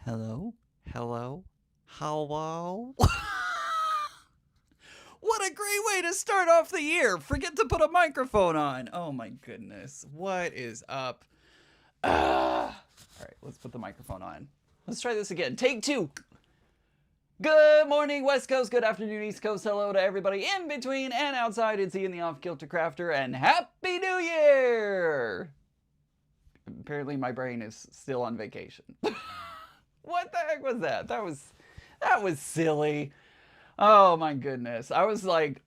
Hello? Hello? Hello? What a great way to start off the year! Forget to put a microphone on. Oh my goodness. What is up? Alright, let's put the microphone on. Let's try this again. Take two. Good morning, West Coast. Good afternoon, East Coast. Hello to everybody in between and outside. It's Ian the Off Kilter Crafter, and Happy New Year! Apparently, my brain is still on vacation. What the heck was that? That was silly. Oh my goodness. I was like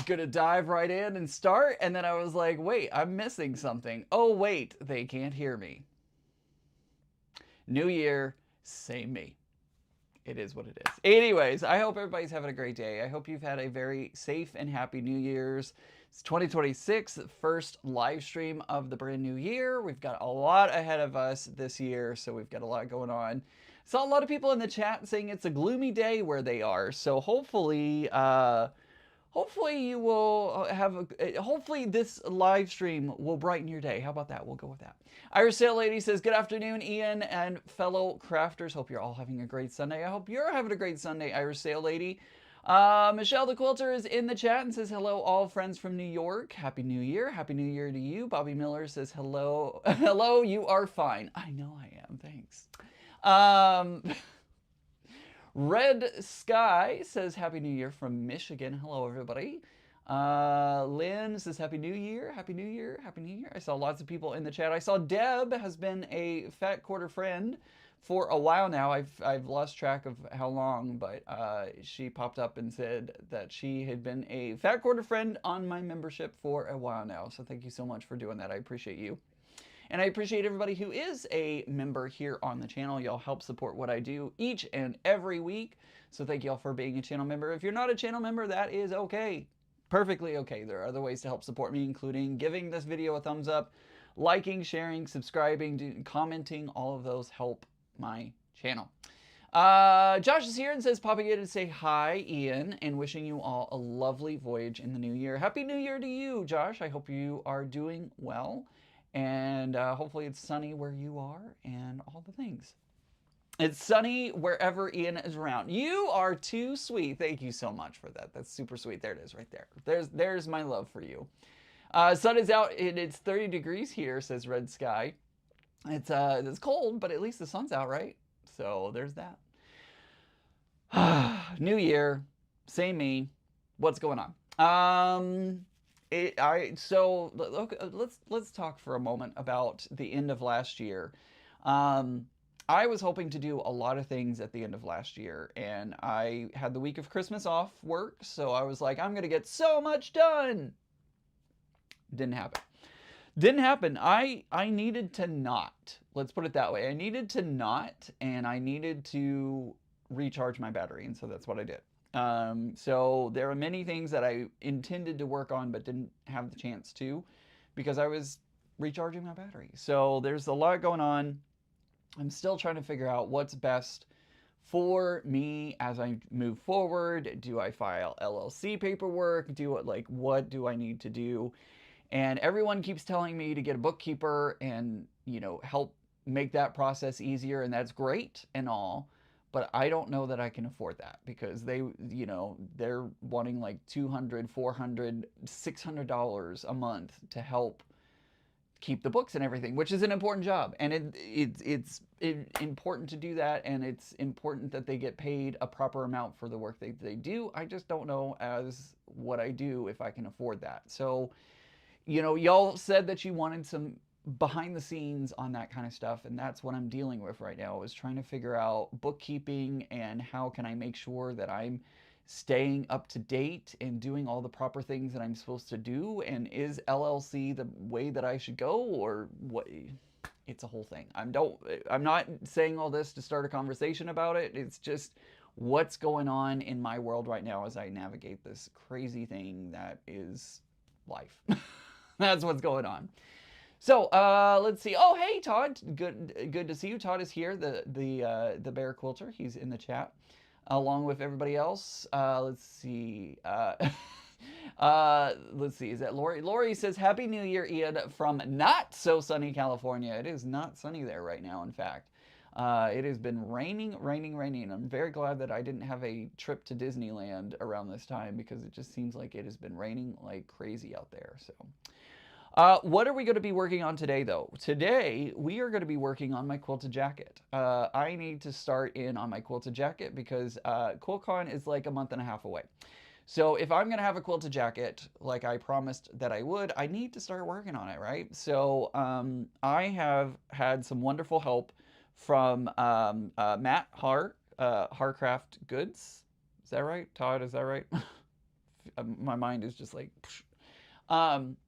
gonna dive right in and start, and then I was like, wait, I'm missing something. Oh wait, they can't hear me. New year, same me. It is what it is. Anyways, I hope everybody's having a great day. I hope you've had a very safe and happy New Year's. It's 2026, first live stream of the brand new year. We've got a lot ahead of us this year, so we've got a lot going on. Saw a lot of people in the chat saying it's a gloomy day where they are, so hopefully you will hopefully this live stream will brighten your day. How about that? We'll go with that. Irish Sail Lady says, good afternoon, Ian and fellow crafters. Hope you're all having a great Sunday. I hope you're having a great Sunday, Irish Sail Lady. Michelle the Quilter is in the chat and says, hello, all friends from New York. Happy New Year. Happy New Year to you. Bobby Miller says, hello. Hello, you are fine. I know I am. Thanks. Red Sky says Happy New Year from Michigan. Hello, everybody. Lynn says Happy New Year. Happy New Year. Happy New Year. I saw lots of people in the chat. I saw Deb has been a Fat Quarter friend for a while now. I've lost track of how long, but she popped up and said that she had been a Fat Quarter friend on my membership for a while now. So thank you so much for doing that. I appreciate you. And I appreciate everybody who is a member here on the channel. Y'all help support what I do each and every week. So thank y'all for being a channel member. If you're not a channel member, that is okay. Perfectly okay. There are other ways to help support me, including giving this video a thumbs up, liking, sharing, subscribing, commenting. All of those help my channel. Josh is here and says, popping in to say hi, Ian, and wishing you all a lovely voyage in the new year. Happy New Year to you, Josh. I hope you are doing well. And hopefully it's sunny where you are and all the things. It's sunny wherever Ian is around. You are too sweet. Thank you so much for that. That's super sweet. There it is right there. There's my love for you. Sun is out and it's 30 degrees here, says Red Sky. It's cold, but at least the sun's out, right? So there's that. New year, same me. What's going on? So let's talk for a moment about the end of last year. I was hoping to do a lot of things at the end of last year, and I had the week of Christmas off work, so I was like, I'm gonna get so much done. Didn't happen. Didn't happen. I needed to not. Let's put it that way. I needed to not, and I needed to recharge my battery, and so that's what I did. So there are many things that I intended to work on but didn't have the chance to because I was recharging my battery. So there's a lot going on. I'm still trying to figure out what's best for me as I move forward. Do I file LLC paperwork? What do I need to do? And everyone keeps telling me to get a bookkeeper and, help make that process easier, and that's great and all. But I don't know that I can afford that because they're wanting like $200, $400, $600 a month to help keep the books and everything, which is an important job. And it's important to do that, and it's important that they get paid a proper amount for the work they do. I just don't know as what I do if I can afford that. So, y'all said that you wanted some behind the scenes on that kind of stuff, and that's what I'm dealing with right now, is trying to figure out bookkeeping and how can I make sure that I'm staying up to date and doing all the proper things that I'm supposed to do, and is LLC the way that I should go, or what? It's a whole thing. I'm not saying all this to start a conversation about it. It's just what's going on in my world right now as I navigate this crazy thing that is life. That's what's going on. So let's see. Oh, hey, Todd. Good to see you. Todd is here, the Bear Quilter. He's in the chat, along with everybody else. Let's see. Let's see. Is that Lori? Lori says, Happy New Year, Ian, from not so sunny California. It is not sunny there right now, in fact. It has been raining, raining, raining. I'm very glad that I didn't have a trip to Disneyland around this time because it just seems like it has been raining like crazy out there. So, what are we going to be working on today, though? Today, we are going to be working on my quilted jacket. I need to start in on my quilted jacket because QuiltCon is like a month and a half away. So if I'm going to have a quilted jacket like I promised that I would, I need to start working on it, right? So I have had some wonderful help from Matt Harcraft Goods. Is that right? Todd, is that right? My mind is just like,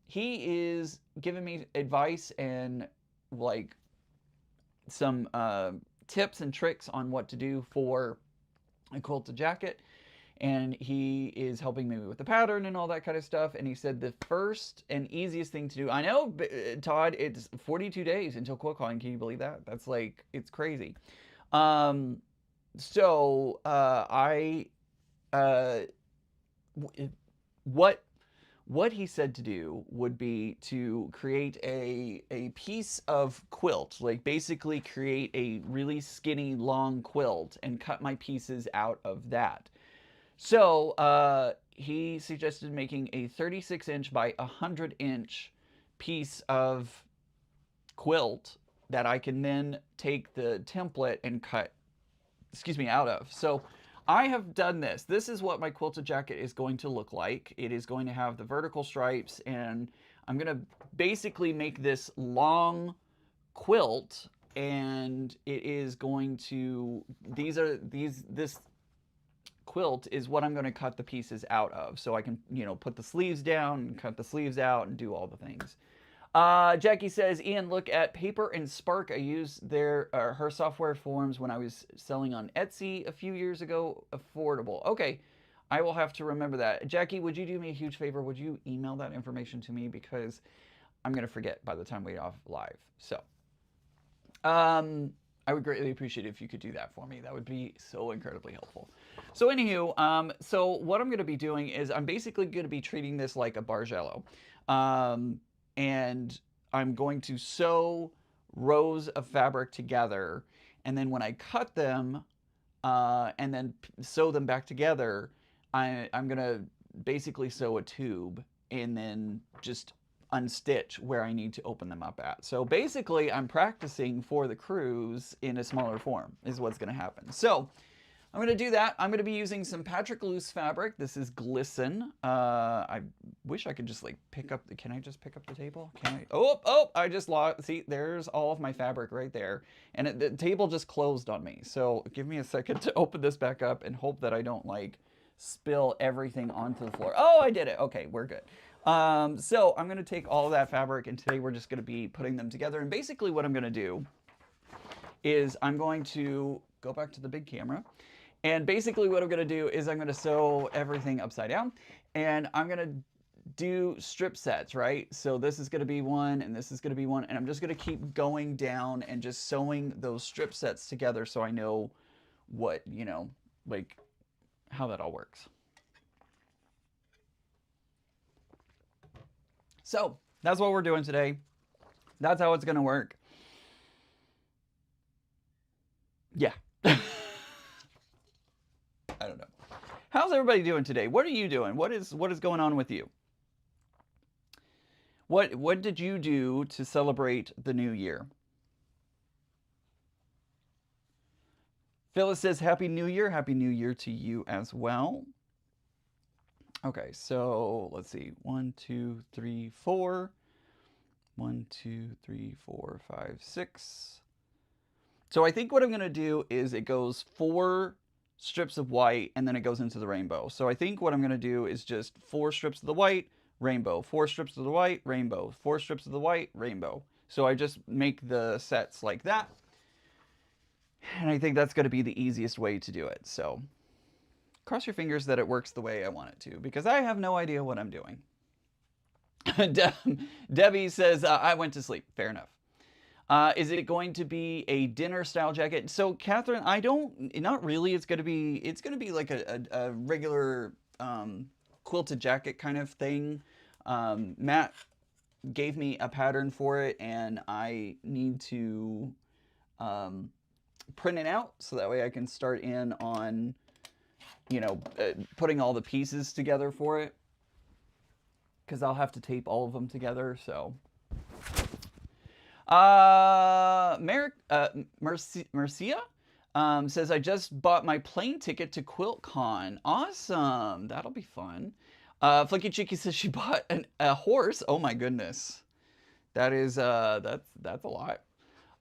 he is giving me advice and like some tips and tricks on what to do for a quilted jacket. And he is helping me with the pattern and all that kind of stuff. And he said the first and easiest thing to do, I know, Todd, it's 42 days until QuiltCon. Can you believe that? That's like, it's crazy. Um, so uh, what what he said to do would be to create a piece of quilt, like basically create a really skinny long quilt and cut my pieces out of that. So he suggested making a 36-inch by 100-inch piece of quilt that I can then take the template and cut, excuse me, out of. So I have done this. This is what my quilted jacket is going to look like. It is going to have the vertical stripes, and I'm going to basically make this long quilt, and it is going to, this quilt is what I'm going to cut the pieces out of, so I can, you know, put the sleeves down and cut the sleeves out and do all the things. Jackie says, Ian, look at Paper and Spark. I used her software forms when I was selling on Etsy a few years ago. Affordable. Okay, I will have to remember that. Jackie, would you do me a huge favor? Would you email that information to me, because I'm going to forget by the time we off live. So, I would greatly appreciate it if you could do that for me. That would be so incredibly helpful. So anywho, so what I'm going to be doing is I'm basically going to be treating this like a bargello. And I'm going to sew rows of fabric together, and then when I cut them and then sew them back together, I'm going to basically sew a tube and then just unstitch where I need to open them up at. So basically, I'm practicing for the cruise in a smaller form is what's going to happen. So I'm going to do that. I'm going to be using some Patrick Loose fabric. This is Glisten. I wish I could just like pick up can I just pick up the table? Can I? Oh, I just lost. See, there's all of my fabric right there. And the table just closed on me. So give me a second to open this back up and hope that I don't like spill everything onto the floor. Oh, I did it. Okay, we're good. So I'm going to take all of that fabric, and today we're just going to be putting them together. And basically what I'm going to do is I'm going to go back to the big camera. And basically what I'm going to do is I'm going to sew everything upside down, and I'm going to do strip sets, right? So this is going to be one, and this is going to be one, and I'm just going to keep going down and just sewing those strip sets together so I know what, you know, like how that all works. So that's what we're doing today. That's how it's going to work. Yeah. I don't know. How's everybody doing today? What are you doing? What is going on with you? What did you do to celebrate the new year? Phyllis says Happy New Year. Happy New Year to you as well. Okay, so let's see. 1, 2, 3, 4. 1, 2, 3, 4, 5, 6. So I think what I'm going to do is it goes 4 strips of white, and then it goes into the rainbow. So I think what I'm going to do is just 4 strips of the white, rainbow, 4 strips of the white, rainbow, 4 strips of the white, rainbow. So I just make the sets like that. And I think that's going to be the easiest way to do it. So cross your fingers that it works the way I want it to, because I have no idea what I'm doing. Debbie says, I went to sleep. Fair enough. Is it going to be a dinner style jacket? So Catherine, not really. It's going to be like a regular quilted jacket kind of thing. Matt gave me a pattern for it, and I need to print it out so that way I can start in on, you know, putting all the pieces together for it. Because I'll have to tape all of them together, so. Mercia says, I just bought my plane ticket to QuiltCon. Awesome. That'll be fun. Flicky Cheeky says she bought a horse. Oh my goodness. That is, that's a lot.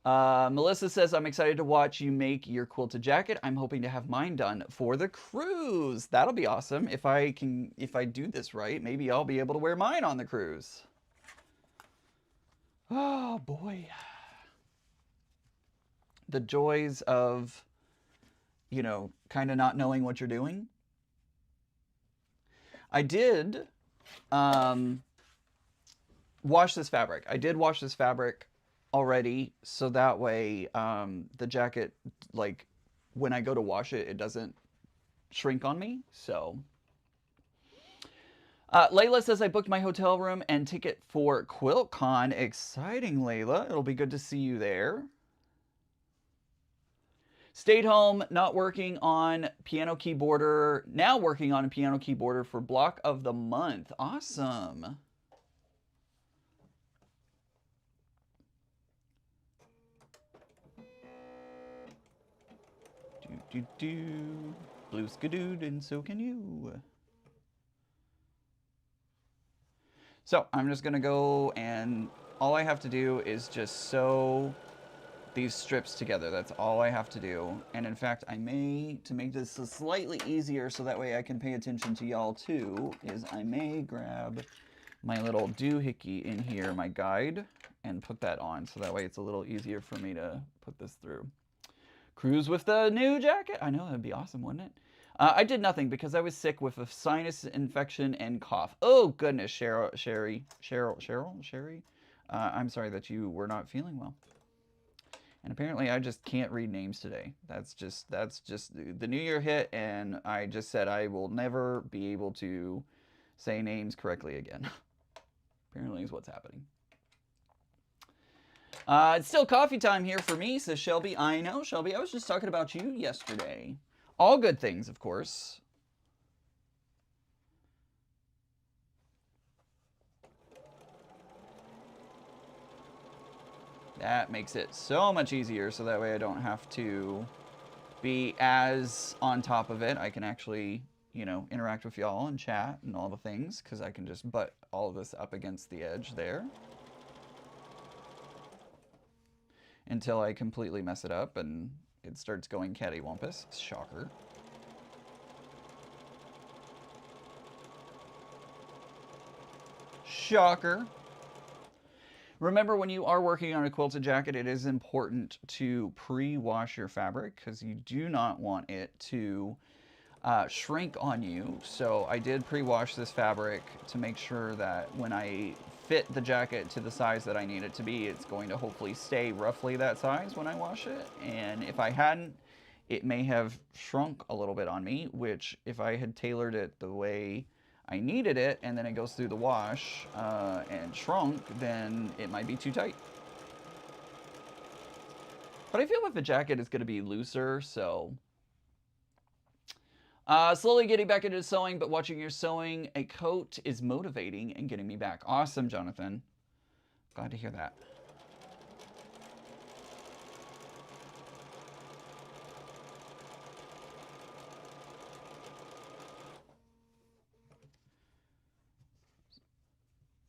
Melissa says, I'm excited to watch you make your quilted jacket. I'm hoping to have mine done for the cruise. That'll be awesome. If I do this right, maybe I'll be able to wear mine on the cruise. Oh boy. The joys of, you know, kind of not knowing what you're doing. I did wash this fabric. I did wash this fabric already, so that way the jacket, like, when I go to wash it, it doesn't shrink on me, so. Layla says, I booked my hotel room and ticket for QuiltCon. Exciting, Layla. It'll be good to see you there. Stayed home, not working on piano keyboarder. Now working on a piano keyboarder for block of the month. Awesome. Blue skadood, and so can you. So I'm just gonna go, and all I have to do is just sew these strips together. That's all I have to do. And in fact, I may, to make this slightly easier so that way I can pay attention to y'all too, is I may grab my little doohickey in here, my guide, and put that on so that way it's a little easier for me to put this through. Cruise with the new jacket. I know, that'd be awesome, wouldn't it? I did nothing because I was sick with a sinus infection and cough. Oh goodness, Sherry. I'm sorry that you were not feeling well. And apparently I just can't read names today. That's just the new year hit, and I just said I will never be able to say names correctly again. Apparently is what's happening. It's still coffee time here for me, says Shelby. I know, Shelby. I was just talking about you yesterday. All good things, of course. That makes it so much easier, so that way I don't have to be as on top of it. I can actually, you know, interact with y'all and chat and all the things, because I can just butt all of this up against the edge there. Until I completely mess it up and it starts going cattywampus. Shocker. Shocker. Remember, when you are working on a quilted jacket, it is important to pre-wash your fabric because you do not want it to shrink on you. So I did pre-wash this fabric to make sure that when I fit the jacket to the size that I need it to be, it's going to hopefully stay roughly that size when I wash it. And if I hadn't, it may have shrunk a little bit on me, which if I had tailored it the way I needed it and then it goes through the wash and shrunk, then it might be too tight. But I feel like the jacket is going to be looser, so. Slowly getting back into sewing, but watching your sewing a coat is motivating and getting me back. Awesome, Jonathan. Glad to hear that.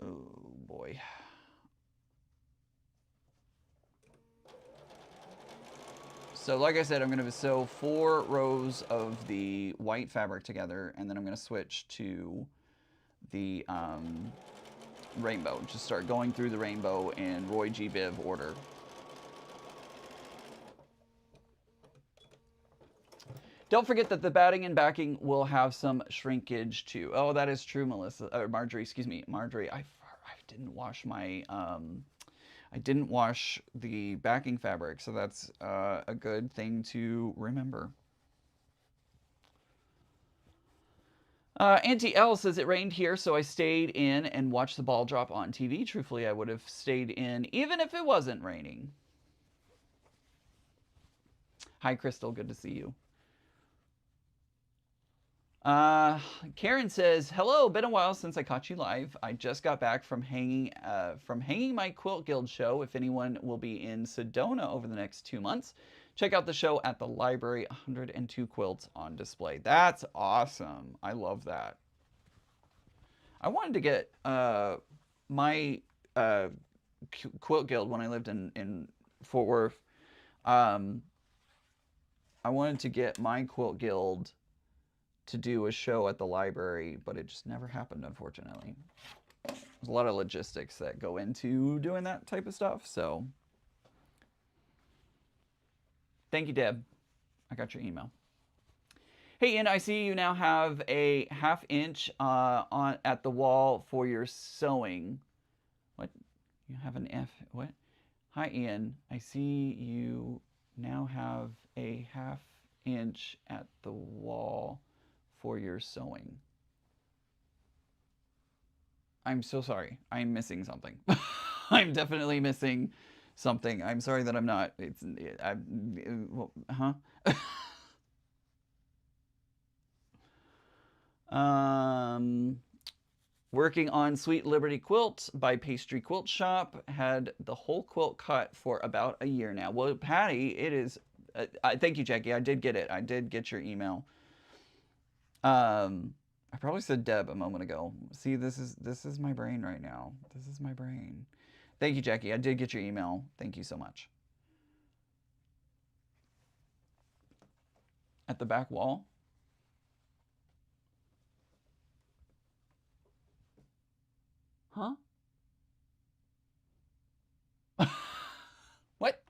Oh, boy. So like I said, I'm going to sew 4 rows of the white fabric together, and then I'm going to switch to the rainbow. Just start going through the rainbow in Roy G. Biv order. Don't forget that the batting and backing will have some shrinkage too. Oh, that is true, Melissa. Or Marjorie, excuse me. Marjorie, I didn't wash my... I didn't wash the backing fabric, so that's a good thing to remember. Auntie L says it rained here, so I stayed in and watched the ball drop on TV. Truthfully, I would have stayed in even if it wasn't raining. Hi, Crystal. Good to see you. Karen says, "Hello, been a while since I caught you live. I just got back from hanging my Quilt Guild show. If anyone will be in Sedona over the next 2 months, check out the show at the library. 102 quilts on display. That's awesome. I love that. I wanted to get my Quilt Guild when I lived in Fort Worth. I wanted to get my Quilt Guild to do a show at the library, but it just never happened, unfortunately. There's a lot of logistics that go into doing that type of stuff, so. Thank you, Deb. I got your email. Hey, Ian, I see you now have a 1/2 inch at the wall for your sewing. What? You have an F, what? Hi, Ian. I see you now have a 1/2 inch at the wall for your sewing. I'm so sorry. I'm missing something. I'm definitely missing something. I'm sorry that I'm not. Huh? Working on Sweet Liberty Quilt by Pastry Quilt Shop. Had the whole quilt cut for about a year now. Well, Patty, it is. Thank you, Jackie. I did get it. I did get your email. I probably said Deb a moment ago. See, this is my brain right now. This is my brain. Thank you, Jackie. I did get your email. Thank you so much. At the back wall. Huh? What?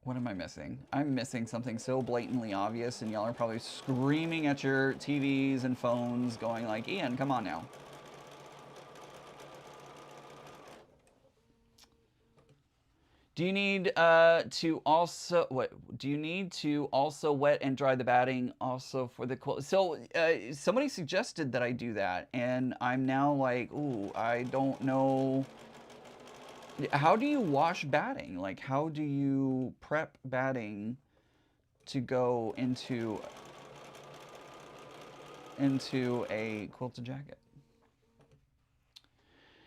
What am I missing? I'm missing something so blatantly obvious, and y'all are probably screaming at your TVs and phones, going like, Ian, come on now. Do you need to also Do you need to also wet and dry the batting also for the quilt? So somebody suggested that I do that, and I'm now like, ooh, I don't know. How do you wash batting? Like, how do you prep batting to go into a quilted jacket?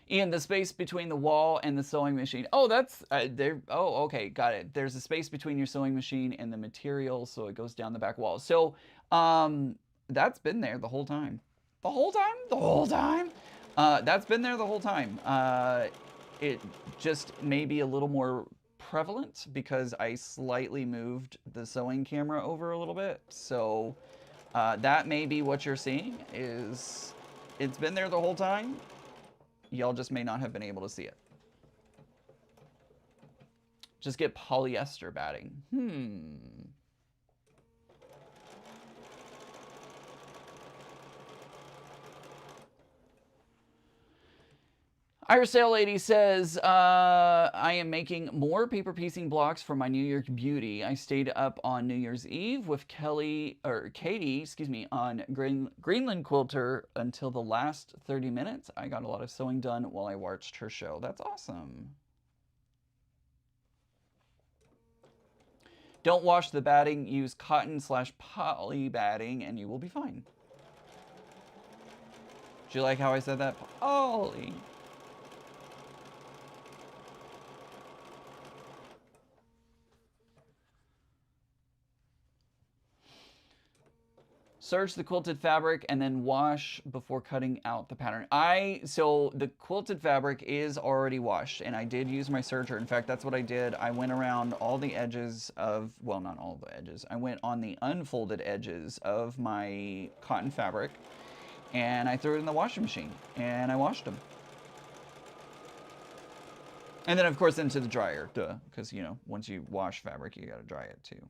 Ian, the space between the wall and the sewing machine. Oh, that's there. Oh, okay, got it. There's a space between your sewing machine and the material, so it goes down the back wall. So, that's been there the whole time. The whole time. The whole time. That's been there the whole time. It just may be a little more prevalent because I slightly moved the sewing camera over a little bit. So that may be what you're seeing. Is it's been there the whole time. Y'all just may not have been able to see it. Just get polyester batting. Iris Sale Lady says, I am making more paper piecing blocks for my New York beauty. I stayed up on New Year's Eve with Katie, on Greenland Quilter until the last 30 minutes. I got a lot of sewing done while I watched her show. That's awesome. Don't wash the batting. Use cotton/poly batting and you will be fine. Do you like how I said that? Poly. Serge the quilted fabric and then wash before cutting out the pattern. So the quilted fabric is already washed, and I did use my serger. In fact, that's what I did. I went around all the edges of, well, not all the edges. I went on the unfolded edges of my cotton fabric, and I threw it in the washing machine, and I washed them. And then, of course, into the dryer, duh, because, you know, once you wash fabric, you gotta dry it too.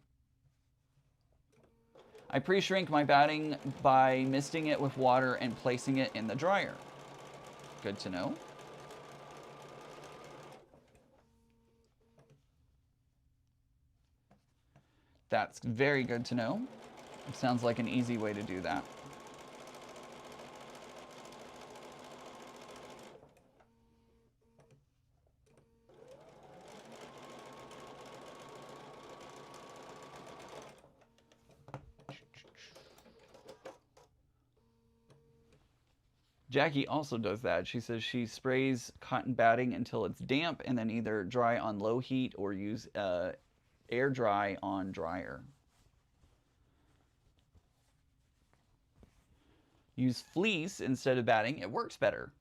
I pre-shrink my batting by misting it with water and placing it in the dryer. Good to know. That's very good to know. It sounds like an easy way to do that. Jackie also does that. She says she sprays cotton batting until it's damp and then either dry on low heat or use air dry on dryer. Use fleece instead of batting. It works better.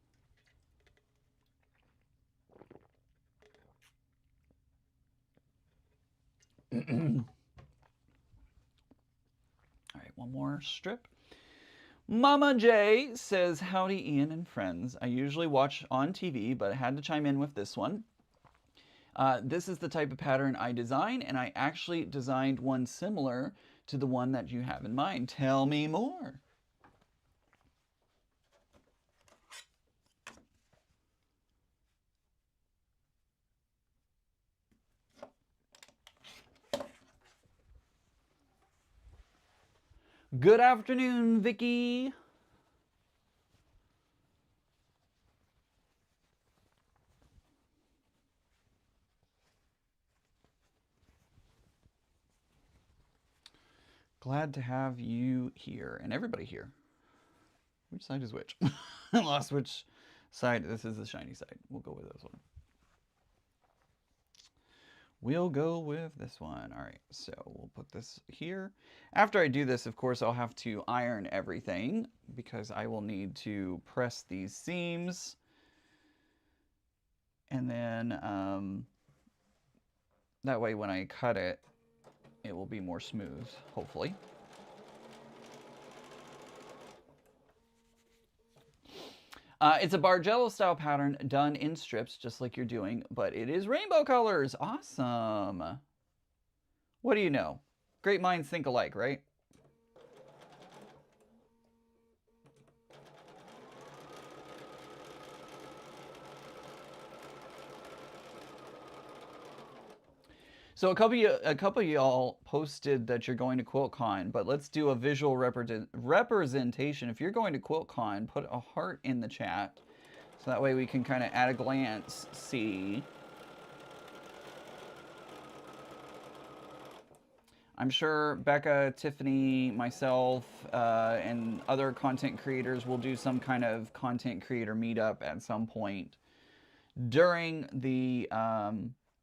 All right, one more strip. Mama J says, howdy, Ian and friends. I usually watch on TV, but I had to chime in with this one. This is the type of pattern I design, and I actually designed one similar to the one that you have in mind. Tell me more. Good afternoon, Vicky. Glad to have you here and everybody here. Which side is which? I lost which side. This is the shiny side. We'll go with this one. We'll go with this one. All right, so we'll put this here. After I do this, of course, I'll have to iron everything because I will need to press these seams. And then that way when I cut it, it will be more smooth, hopefully. It's a Bargello style pattern done in strips, just like you're doing, but it is rainbow colors. Awesome. What do you know? Great minds think alike, right? So a couple of y'all posted that you're going to QuiltCon, but let's do a visual representation. If you're going to QuiltCon, put a heart in the chat, so that way we can kind of at a glance see. I'm sure Becca, Tiffany, myself, and other content creators will do some kind of content creator meetup at some point during the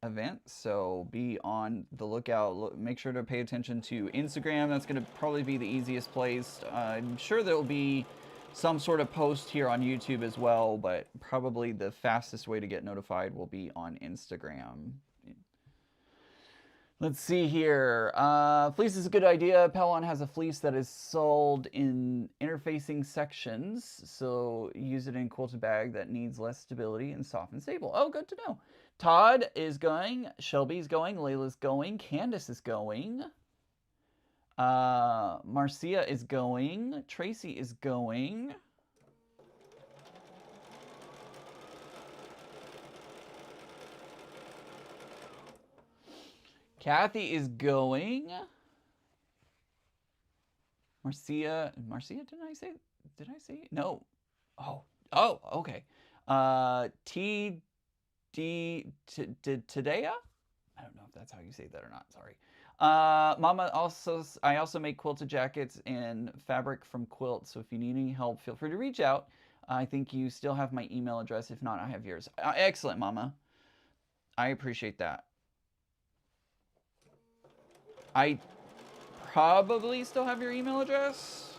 event, so be on the lookout. Make sure to pay attention to Instagram. That's going to probably be the easiest place. I'm sure there will be some sort of post here on YouTube as well, but probably the fastest way to get notified will be on Instagram. Let's see here. Fleece is a good idea. Pellon has a fleece that is sold in interfacing sections, so use it in quilted bag that needs less stability and soft and stable. Oh, good to know. Todd is going. Shelby's going. Layla's going. Candace is going. Marcia is going. Tracy is going. Kathy is going. Marcia, did I say? No. Oh, okay. Tadea? I don't know if that's how you say that or not. Sorry. Mama I also make quilted jackets in fabric from quilt. So if you need any help, feel free to reach out. I think you still have my email address. If not, I have yours. Excellent, Mama. I appreciate that. I probably still have your email address.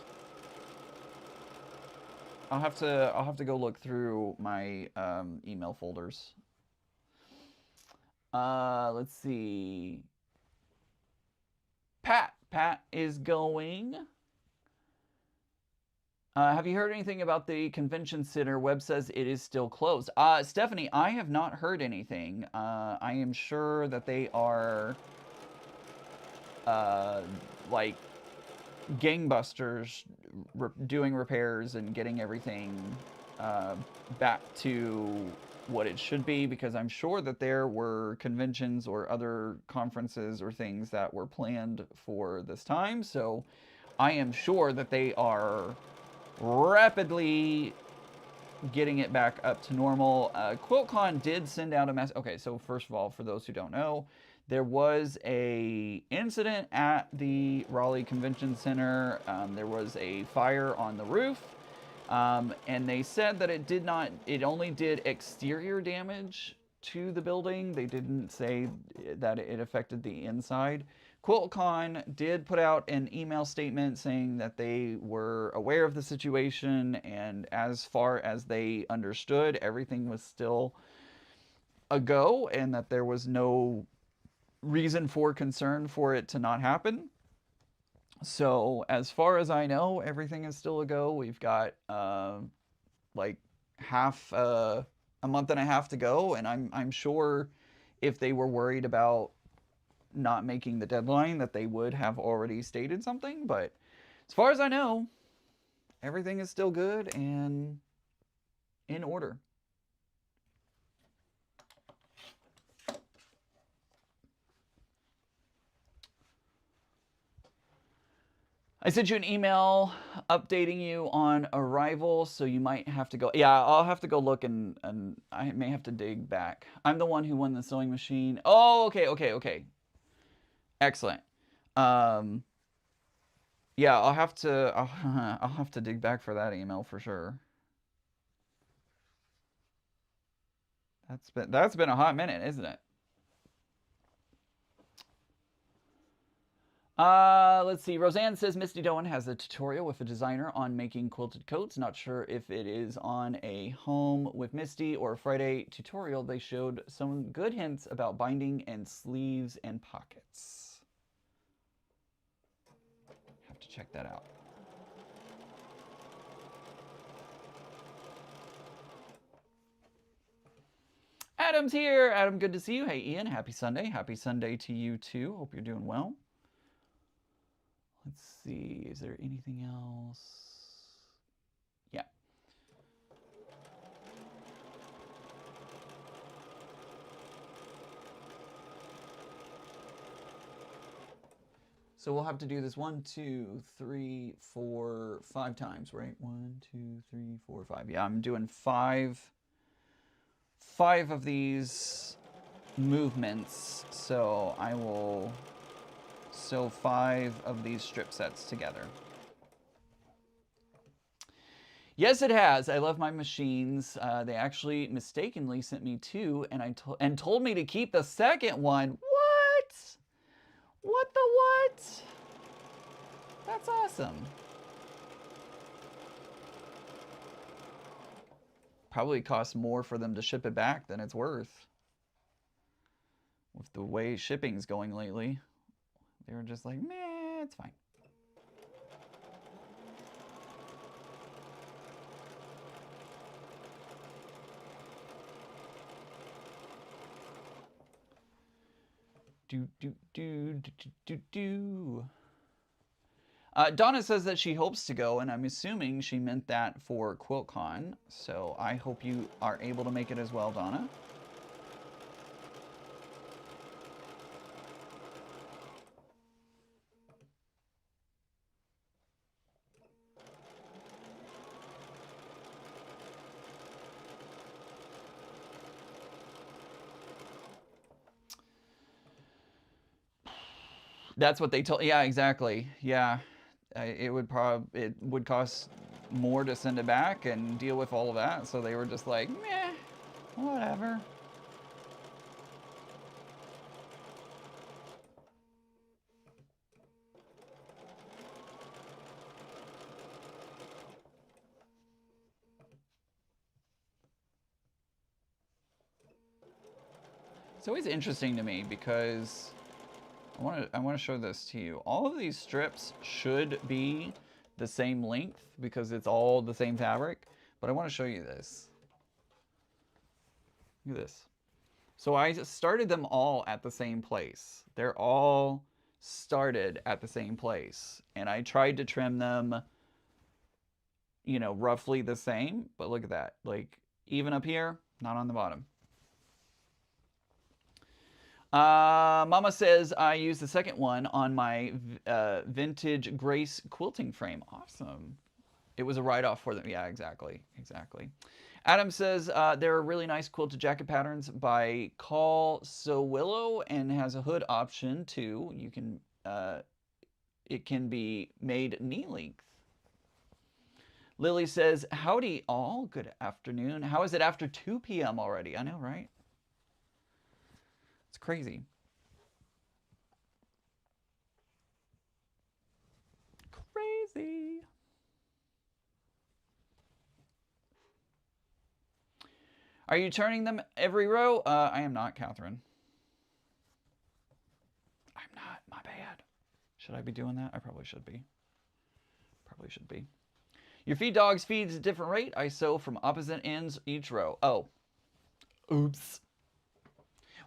I'll have to go look through my email folders. Let's see. Pat is going. Have you heard anything about the convention center? Web says it is still closed. Stephanie, I have not heard anything. I am sure that they are like gangbusters doing repairs and getting everything back to what it should be, because I'm sure that there were conventions or other conferences or things that were planned for this time. So I am sure that they are rapidly getting it back up to normal. QuiltCon did send out a message. Okay, so first of all, for those who don't know, there was a incident at the Raleigh Convention Center. There was a fire on the roof. And they said that it only did exterior damage to the building. They didn't say that it affected the inside. QuiltCon did put out an email statement saying that they were aware of the situation, and as far as they understood, everything was still a go, and that there was no reason for concern for it to not happen. So, as far as I know, everything is still a go. We've got like half a month and a half to go, and I'm sure if they were worried about not making the deadline, that they would have already stated something. But as far as I know, everything is still good and in order. I sent you an email updating you on arrival, so you might have to go. Yeah, I'll have to go look, and I may have to dig back. I'm the one who won the sewing machine. Oh, okay. Excellent. Um, yeah, I'll have to dig back for that email for sure. That's been a hot minute, isn't it? Let's see. Roseanne says Misty Doan has a tutorial with a designer on making quilted coats. Not sure if it is on a Home with Misty or a Friday tutorial. They showed some good hints about binding and sleeves and pockets. Have to check that out. Adam's here. Adam, good to see you. Hey, Ian, happy Sunday. Happy Sunday to you too. Hope you're doing well. Let's see, is there anything else? Yeah. So we'll have to do this 1, 2, 3, 4, 5 times, right? 1, 2, 3, 4, 5. Yeah, I'm doing five of these movements, so I will sew 5 of these strip sets together. Yes, it has. I love my machines. They actually mistakenly sent me 2, and told me to keep the second one. What? What the what? That's awesome. Probably costs more for them to ship it back than it's worth. With the way shipping's going lately, they were just like, meh, it's fine. Donna says that she hopes to go, and I'm assuming she meant that for QuiltCon. So I hope you are able to make it as well, Donna. That's what they told. Yeah, exactly. Yeah, it would cost more to send it back and deal with all of that. So they were just like, meh, whatever. It's always interesting to me because I want to show this to you. All of these strips should be the same length because it's all the same fabric, but I want to show you this. Look at this. So I started them all at the same place. They're all started at the same place, and I tried to trim them, you know, roughly the same, but look at that. Like, even up here, not on the bottom. Mama says I use the second one on my vintage Grace quilting frame. Awesome. It was a write-off for them. Yeah, exactly. Adam says there are really nice quilted jacket patterns by Call So Willow, and has a hood option too. You can it can be made knee length. Lily says, howdy all, good afternoon. How is it after 2 p.m. already? I know, right? It's crazy. Crazy. Are you turning them every row? I am not, Catherine. I'm not. My bad. Should I be doing that? I probably should be. Probably should be. Your feed dogs feeds at a different rate. I sew from opposite ends each row. Oh. Oops.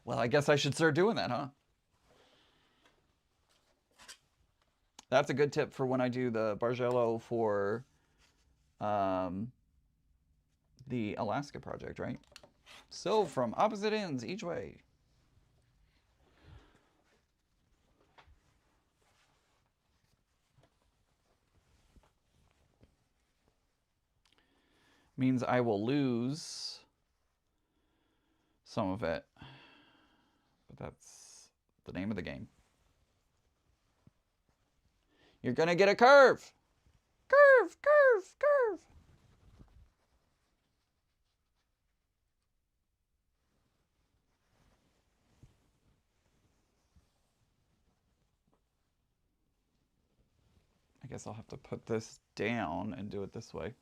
Well, I guess I should start doing that, huh? That's a good tip for when I do the Bargello for the Alaska project, right? Sew from opposite ends each way. Means I will lose some of it. But that's the name of the game. You're gonna get a curve. Curve, curve, curve. I guess I'll have to put this down and do it this way.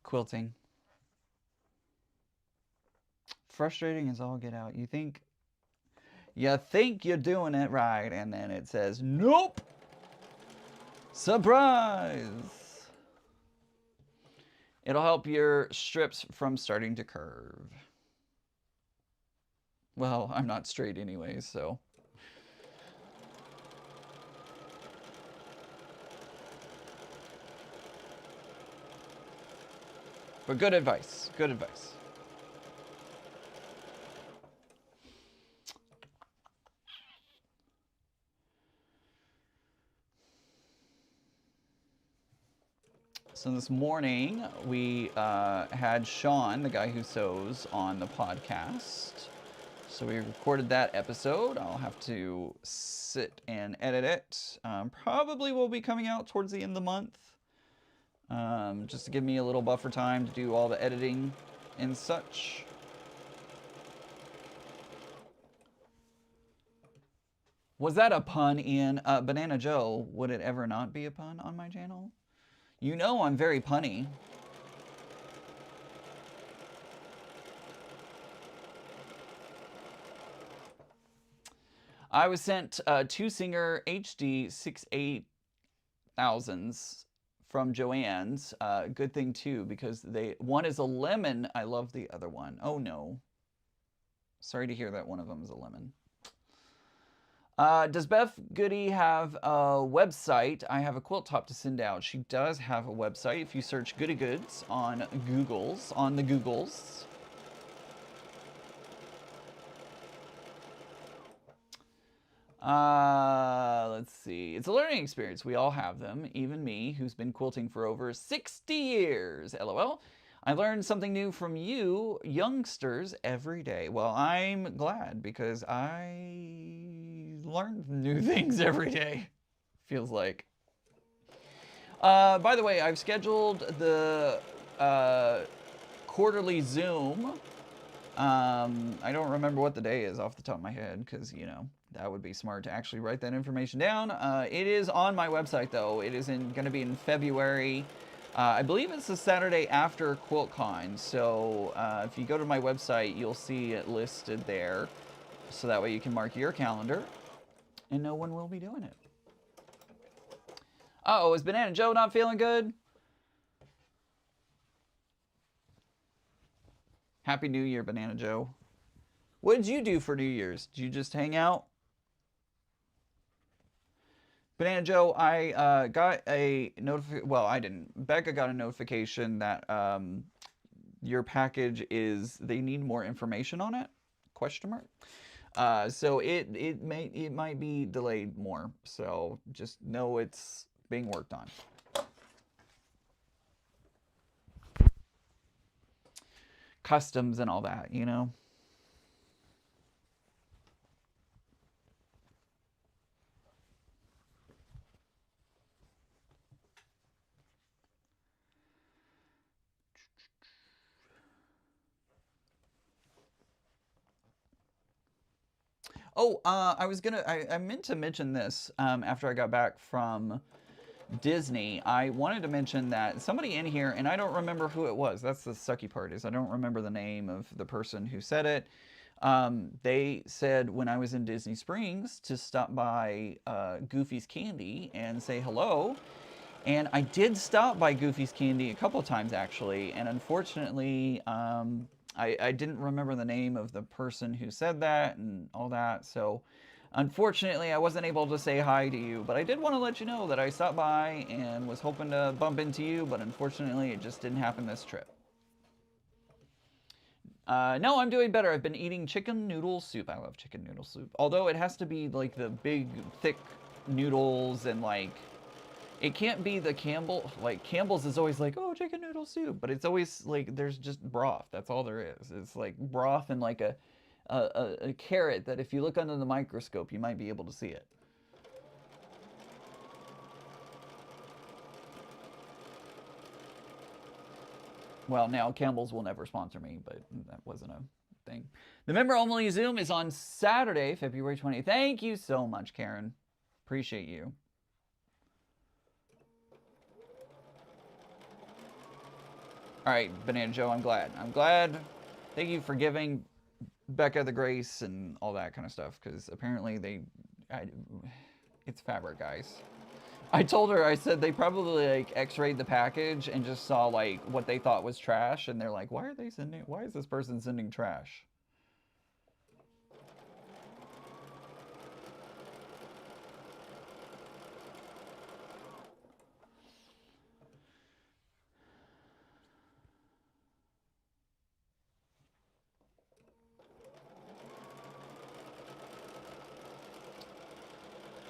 Quilting. Frustrating as all get out. You think you're doing it right, and then it says, nope. Surprise. It'll help your strips from starting to curve. Well, I'm not straight anyways, so. But good advice. Good advice. So this morning we had Sean, the guy who sews, on the podcast. So we recorded that episode. I'll have to sit and edit it. Probably will be coming out towards the end of the month. Just to give me a little buffer time to do all the editing and such. Was that a pun, Ian? Banana Joe, would it ever not be a pun on my channel? You know I'm very punny. I was sent two Singer HD 68000s from Joann's. Good thing too, because one is a lemon. I love the other one. Oh no. Sorry to hear that one of them is a lemon. Does Beth Goody have a website? I have a quilt top to send out. She does have a website. If you search Goody Goods on the Googles. Let's see. It's a learning experience. We all have them. Even me, who's been quilting for over 60 years. LOL. I learn something new from you youngsters every day. Well, I'm glad because I learn new things every day. Feels like. By the way, I've scheduled the quarterly Zoom. I don't remember what the day is off the top of my head because, you know, that would be smart to actually write that information down. It is on my website, though. It is going to be in February. I believe it's the Saturday after QuiltCon. So if you go to my website, you'll see it listed there. So that way you can mark your calendar and know when we'll be doing it. Uh-oh, is Banana Joe not feeling good? Happy New Year, Banana Joe. What did you do for New Year's? Did you just hang out? Banana Joe, I got a notification. Well, I didn't. Becca got a notification that your package they need more information on it? Question mark. So it might be delayed more. So just know it's being worked on. Customs and all that, you know. Oh, I meant to mention this after I got back from Disney. I wanted to mention that somebody in here, and I don't remember who it was. That's the sucky part, is I don't remember the name of the person who said it. They said when I was in Disney Springs to stop by Goofy's Candy and say hello. And I did stop by Goofy's Candy a couple times actually, and unfortunately, I didn't remember the name of the person who said that and all that. So, unfortunately, I wasn't able to say hi to you. But I did want to let you know that I stopped by and was hoping to bump into you, but unfortunately, it just didn't happen this trip. No, I'm doing better. I've been eating chicken noodle soup. I love chicken noodle soup. Although it has to be like the big, thick noodles and like it can't be the Campbell, like Campbell's is always like, oh, chicken noodle soup, but it's always like there's just broth. That's all there is. It's like broth and like a carrot that if you look under the microscope, you might be able to see it. Well, now Campbell's will never sponsor me, but that wasn't a thing. The member only Zoom is on Saturday, February 20th. Thank you so much, Karen. Appreciate you. All right, Banana Joe, I'm glad. I'm glad. Thank you for giving Becca the grace and all that kind of stuff, because apparently it's fabric, guys. I told her, I said they probably like x-rayed the package and just saw like what they thought was trash, and they're like, why is this person sending trash?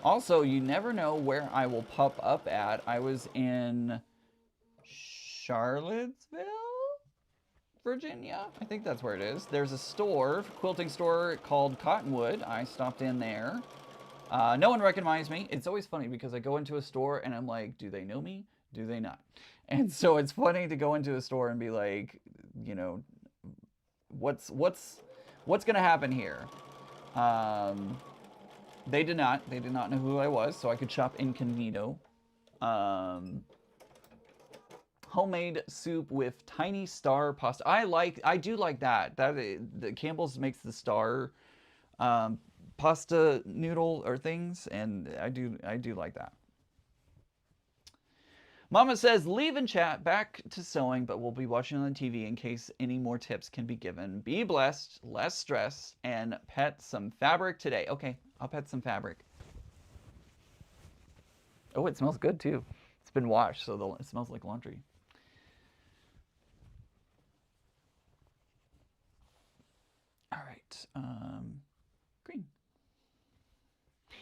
Also, you never know where I will pop up at. I was in Charlottesville, Virginia. I think that's where it is. There's a store, quilting store called Cottonwood. I stopped in there. No one recognized me. It's always funny because I go into a store and I'm like, do they know me? Do they not? And so it's funny to go into a store and be like, you know, what's gonna happen here? Um, they did not. They did not know who I was, so I could shop incognito. Um, Homemade soup with tiny star pasta. I do like that. The Campbell's makes the star pasta noodle or things, and I do like that. Mama says, leave in chat, back to sewing, but we'll be watching on TV in case any more tips can be given. Be blessed, less stress, and pet some fabric today. Okay, I'll pet some fabric. Oh, it smells good too. It's been washed, so it smells like laundry. All right, green.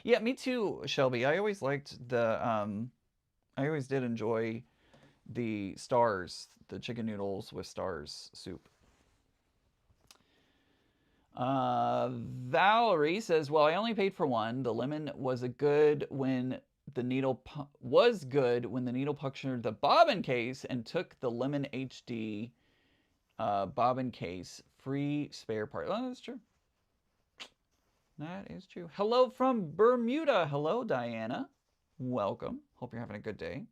Yeah, me too, Shelby. I always liked I always did enjoy the stars, the chicken noodles with stars soup. Valerie says, well, I only paid for one. The lemon was good when the needle punctured the bobbin case and took the lemon HD bobbin case free spare part. Oh, that's true. That is true. Hello from Bermuda. Hello, Diana. Welcome. Hope you're having a good day.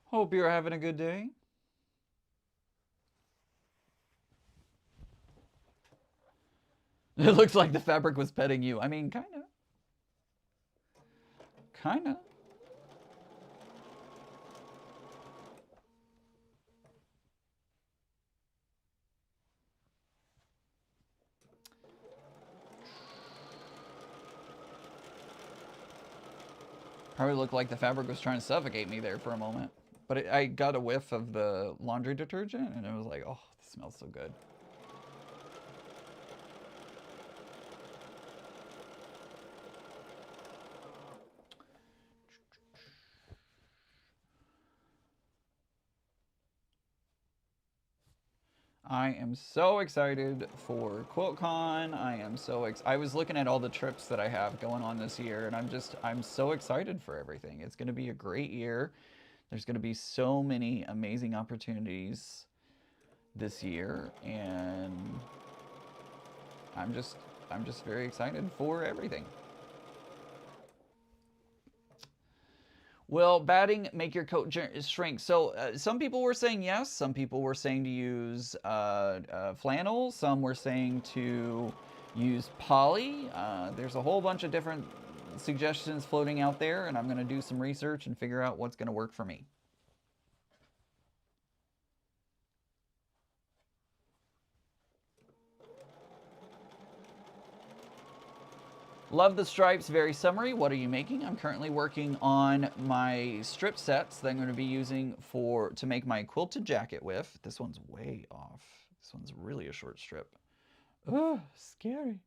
Hope you're having a good day. It looks like the fabric was petting you. I mean, kind of. Kind of. Probably looked like the fabric was trying to suffocate me there for a moment. But I got a whiff of the laundry detergent, and it was like, oh, this smells so good. I am so excited for QuiltCon. I was looking at all the trips that I have going on this year, and I'm so excited for everything. It's going to be a great year. There's going to be so many amazing opportunities this year, and I'm just very excited for everything. Will batting make your coat shrink? So some people were saying yes. Some people were saying to use flannel. Some were saying to use poly. There's a whole bunch of different suggestions floating out there, and I'm going to do some research and figure out what's going to work for me. Love the stripes, very summery. What are you making? I'm currently working on my strip sets that I'm going to be using to make my quilted jacket with. This one's way off. This one's really a short strip. Oh, scary.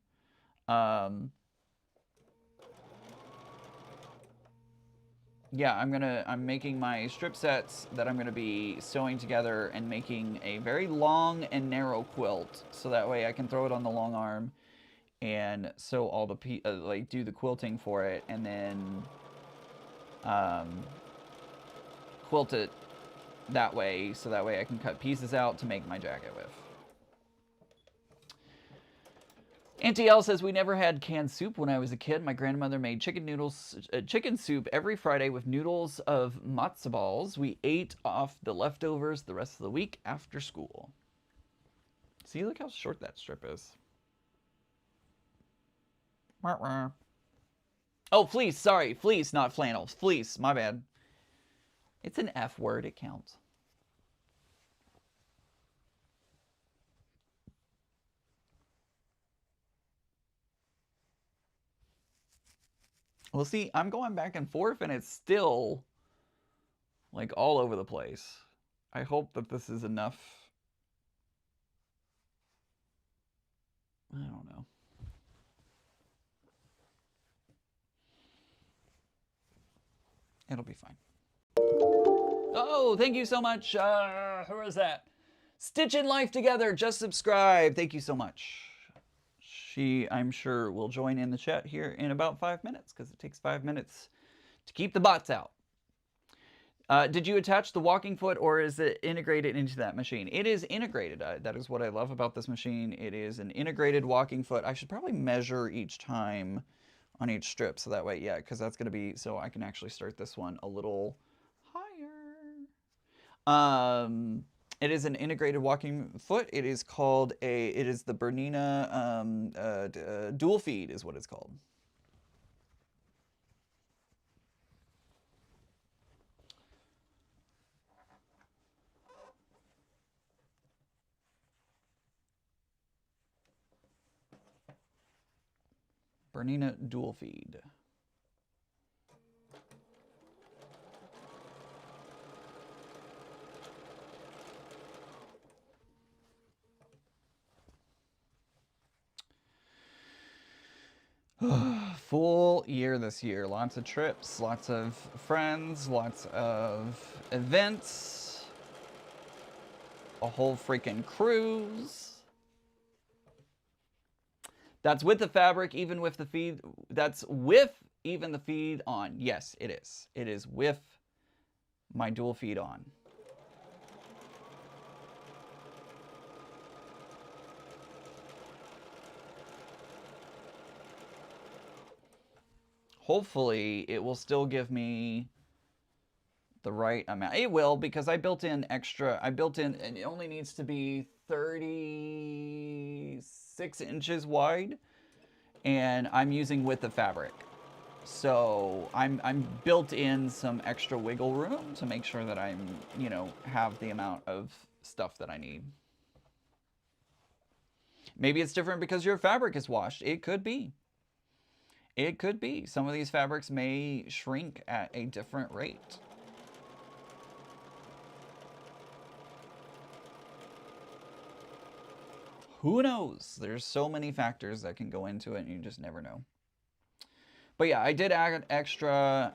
Yeah, I'm making my strip sets that I'm gonna be sewing together and making a very long and narrow quilt, so that way I can throw it on the long arm and sew all the like do the quilting for it, and then quilt it that way, so that way I can cut pieces out to make my jacket with. Auntie L says, we never had canned soup when I was a kid. My grandmother made chicken soup every Friday with noodles of matzo balls. We ate off the leftovers the rest of the week after school. See, look how short that strip is. Oh, fleece, sorry. Fleece, not flannel. Fleece, my bad. It's an F word, it counts. Well, see, I'm going back and forth, and it's still, like, all over the place. I hope that this is enough. I don't know. It'll be fine. Oh, thank you so much. Who is that? Stitching Life Together. Just subscribe. Thank you so much. She, I'm sure, will join in the chat here in about 5 minutes, because it takes 5 minutes to keep the bots out. Did you attach the walking foot, or is it integrated into that machine? It is integrated. That is what I love about this machine. It is an integrated walking foot. I should probably measure each time on each strip, so that way, yeah, because that's going to be, so I can actually start this one a little higher. It is an integrated walking foot. It is called it is the Bernina dual feed is what it's called. Bernina dual feed. Full year this year. Lots of trips, lots of friends, lots of events, a whole freaking cruise. That's with the fabric, even with the feed. That's with even the feed on. Yes, it is. It is with my dual feed on. Hopefully, it will still give me the right amount. It will, because I built in extra. I built in, and it only needs to be 36 inches wide, and I'm using width of fabric. So I'm built in some extra wiggle room to make sure that I'm, you know, have the amount of stuff that I need. Maybe it's different because your fabric is washed. It could be. It could be. Some of these fabrics may shrink at a different rate. Who knows? There's so many factors that can go into it, and you just never know. But yeah, I did add extra,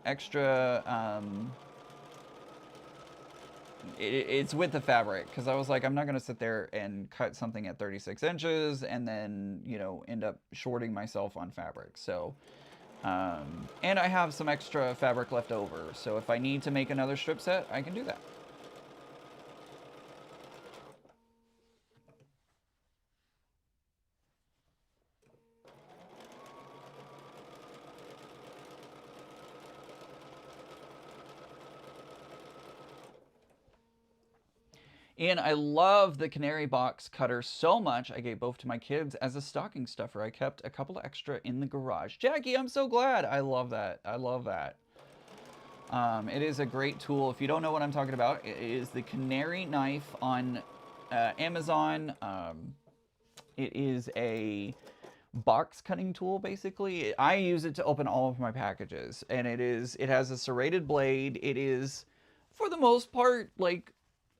it's with the fabric, because I was like, I'm not going to sit there and cut something at 36 inches and then, you know, end up shorting myself on fabric. So, and I have some extra fabric left over. So if I need to make another strip set, I can do that. And I love the canary box cutter so much, I gave both to my kids as a stocking stuffer. I kept a couple extra in the garage. Jackie, I'm so glad. I love that. I love that. It is a great tool. If you don't know what I'm talking about, it is the canary knife on Amazon. It is a box cutting tool basically. I use it to open all of my packages, and it has a serrated blade. It is, for the most part, like,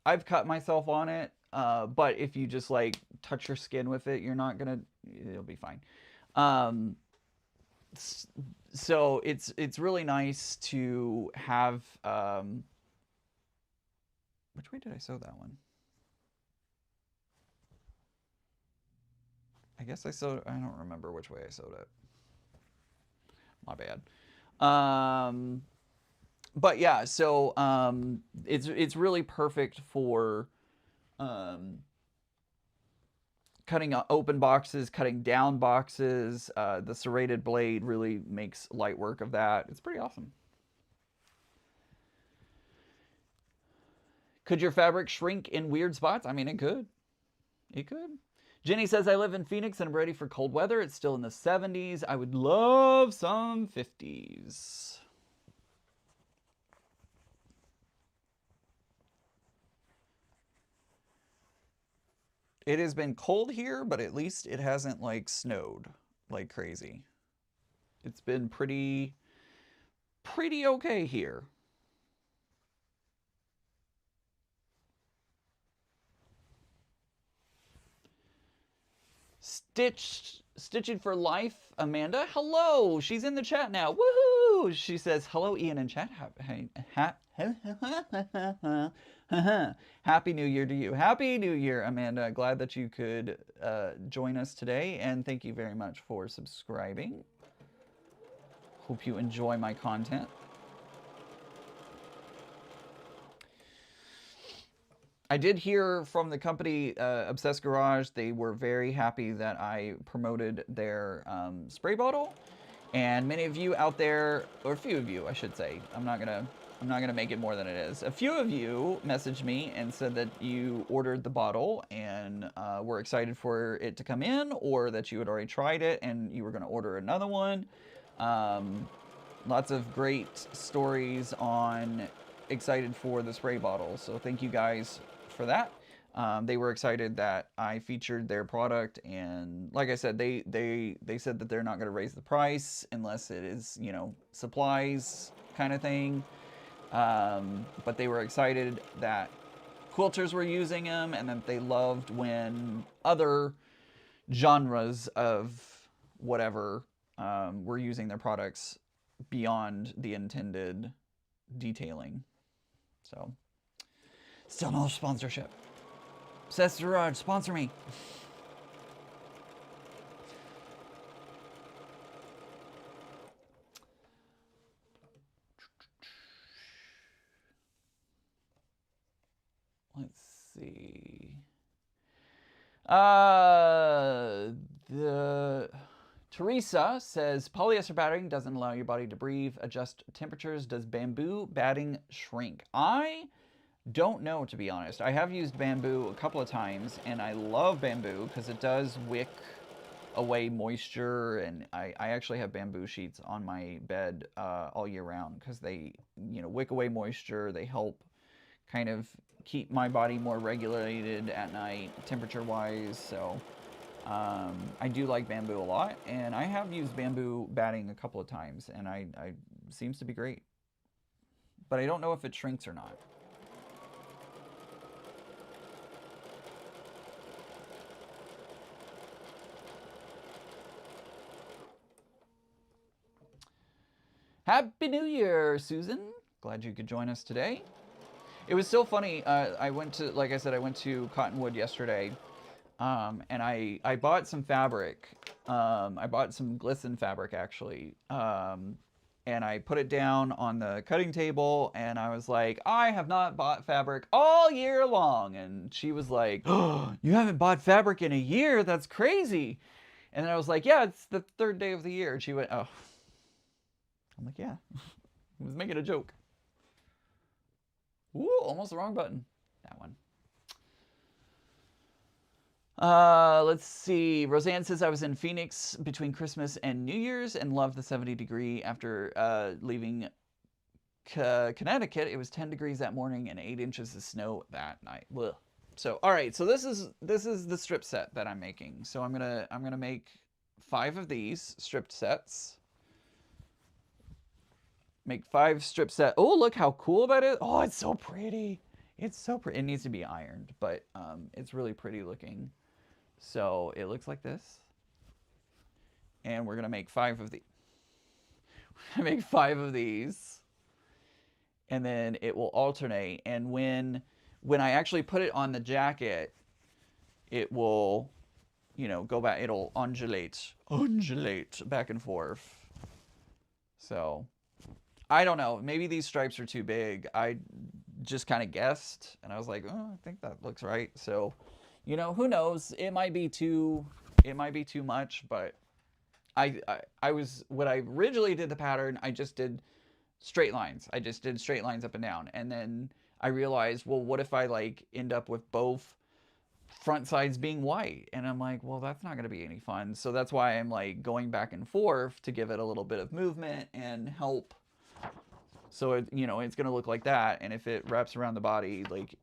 I've cut myself on it, but if you just like touch your skin with it, you're not gonna, it'll be fine. um, so it's really nice to have. Which way did I sew that one? I guess I sewed, I don't remember which way I sewed it. My bad. Um, but yeah, so it's really perfect for um, cutting open boxes, cutting down boxes. The serrated blade really makes light work of that. It's pretty awesome. Could your fabric shrink in weird spots? I mean, it could. It could. Jenny says, I live in Phoenix and I'm ready for cold weather. It's still in the 70s. I would love some 50s. It has been cold here, but at least it hasn't like snowed like crazy. It's been pretty okay here. Stitching for life, Amanda. Hello, she's in the chat now. Woohoo! She says, hello, Ian in chat. Happy New Year to you. Happy New Year, Amanda. Glad that you could join us today, and thank you very much for subscribing. Hope you enjoy my content. I did hear from the company Obsessed Garage. They were very happy that I promoted their spray bottle, and many of you out there, or a few of you, I should say. I'm not gonna make it more than it is. A few of you messaged me and said that you ordered the bottle and were excited for it to come in, or that you had already tried it and you were going to order another one. Lots of great stories on excited for the spray bottle. So thank you guys for that. They were excited that I featured their product, and like I said, they said that they're not going to raise the price unless it is, you know, supplies kind of thing. But they were excited that quilters were using them, and that they loved when other genres of whatever were using their products beyond the intended detailing. So, still no sponsorship. Seth Gerard, sponsor me. Let's see. The Teresa says polyester batting doesn't allow your body to breathe. Adjust temperatures. Does bamboo batting shrink? I don't know, to be honest. I have used bamboo a couple of times, and I love bamboo because it does wick away moisture, and I actually have bamboo sheets on my bed all year round because they, you know, wick away moisture. They help kind of keep my body more regulated at night, temperature-wise. So I do like bamboo a lot, and I have used bamboo batting a couple of times, and I seems to be great. But I don't know if it shrinks or not. Happy New Year, Susan. Glad you could join us today. It was so funny. I went to, like I said, I went to Cottonwood yesterday, and I bought some fabric. I bought some glisten fabric, actually. And I put it down on the cutting table, and I was like, I have not bought fabric all year long. And she was like, oh, you haven't bought fabric in a year? That's crazy. And then I was like, yeah, it's the third day of the year. And she went, oh. I'm like, yeah. I was making a joke. Ooh, almost the wrong button. That one. Let's see. Roseanne says I was in Phoenix between Christmas and New Year's and loved the 70-degree after leaving Connecticut. It was 10 degrees that morning and 8 inches of snow that night. Ugh. So, all right. So this is the strip set that I'm making. So I'm gonna make 5 of these stripped sets. Make 5 strip set. Oh, look how cool that is. Oh, it's so pretty. It's so pretty. It needs to be ironed, but it's really pretty looking. So it looks like this. And we're gonna make 5 of these. Make 5 of these. And then it will alternate. And when I actually put it on the jacket, it will, you know, go back. It'll undulate back and forth. So I don't know. Maybe these stripes are too big. I just kind of guessed, and I was like, oh, I think that looks right. So, you know, who knows? It might be too much, but I was, when I originally did the pattern, I just did straight lines. I just did straight lines up and down, and then I realized, well, what if I like end up with both front sides being white? And I'm like, well, that's not going to be any fun. So that's why I'm like going back and forth to give it a little bit of movement and help. So it, you know, it's going to look like that. And if it wraps around the body, like,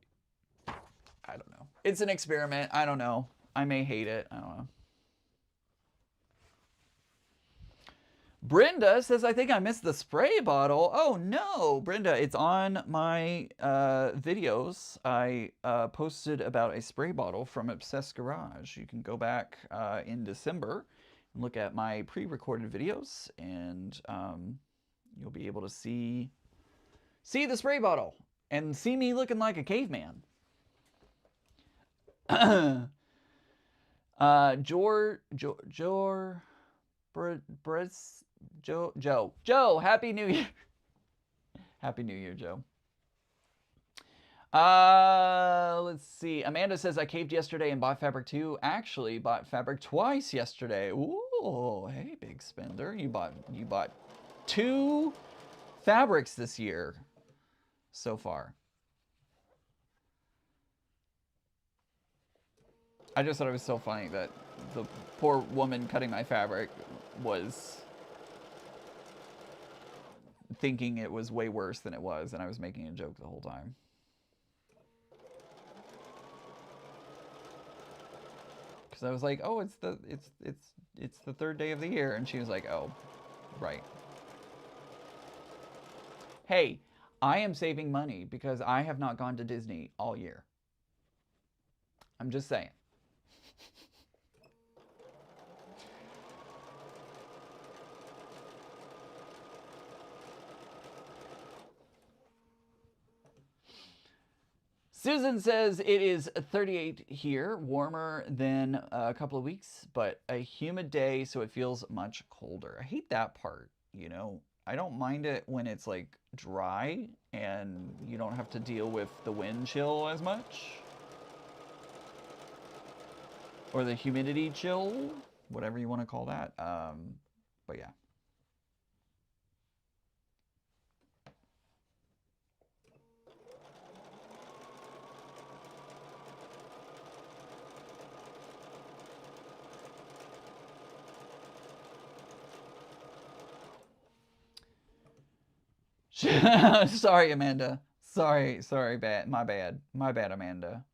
I don't know. It's an experiment. I don't know. I may hate it. I don't know. Brenda says, I think I missed the spray bottle. Oh no, Brenda, it's on my videos. I posted about a spray bottle from Obsessed Garage. You can go back in December and look at my pre-recorded videos, and you'll be able to see the spray bottle and see me looking like a caveman. Joe, Happy New Year. Happy New Year, Joe. Let's see. Amanda says, I caved yesterday and bought fabric too. Actually, bought fabric twice yesterday. Ooh, hey, big spender. You bought 2 fabrics this year so far. I just thought it was so funny that the poor woman cutting my fabric was thinking it was way worse than it was, and I was making a joke the whole time. Because I was like, oh, it's the 3rd day of the year, and she was like, oh, right. Hey, I am saving money because I have not gone to Disney all year. I'm just saying. Susan says it is 38 here, warmer than a couple of weeks, but a humid day, so it feels much colder. I hate that part, you know. I don't mind it when it's like dry and you don't have to deal with the wind chill as much. Or the humidity chill, whatever you want to call that. But yeah. Sorry, Amanda. Sorry, bad. My bad. My bad, Amanda.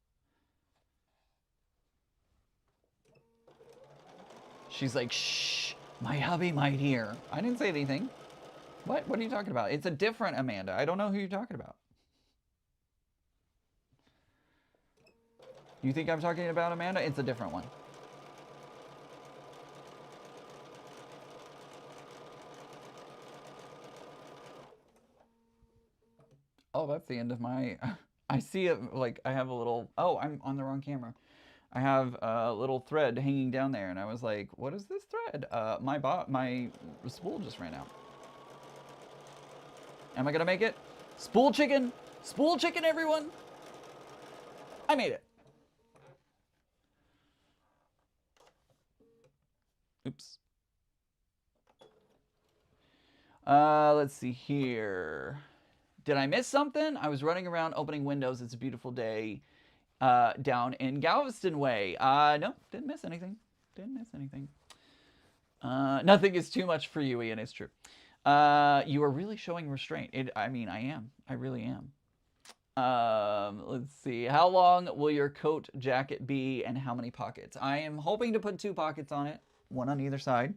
She's like, shh, my hubby might hear. I didn't say anything. What? What are you talking about? It's a different Amanda. I don't know who you're talking about. You think I'm talking about Amanda? It's a different one. Oh, that's the end of my... I see it, like, I have a little... Oh, I'm on the wrong camera. I have a little thread hanging down there, and I was like, what is this thread? My spool just ran out. Am I gonna make it? Spool chicken! Spool chicken, everyone! I made it. Oops. Let's see here. Did I miss something? I was running around opening windows. It's a beautiful day down in Galveston Way. No, didn't miss anything. Didn't miss anything. Nothing is too much for you, Ian. It's true. You are really showing restraint. I mean, I am. I really am. Let's see. How long will your coat jacket be, and how many pockets? I am hoping to put 2 pockets on it, one on either side.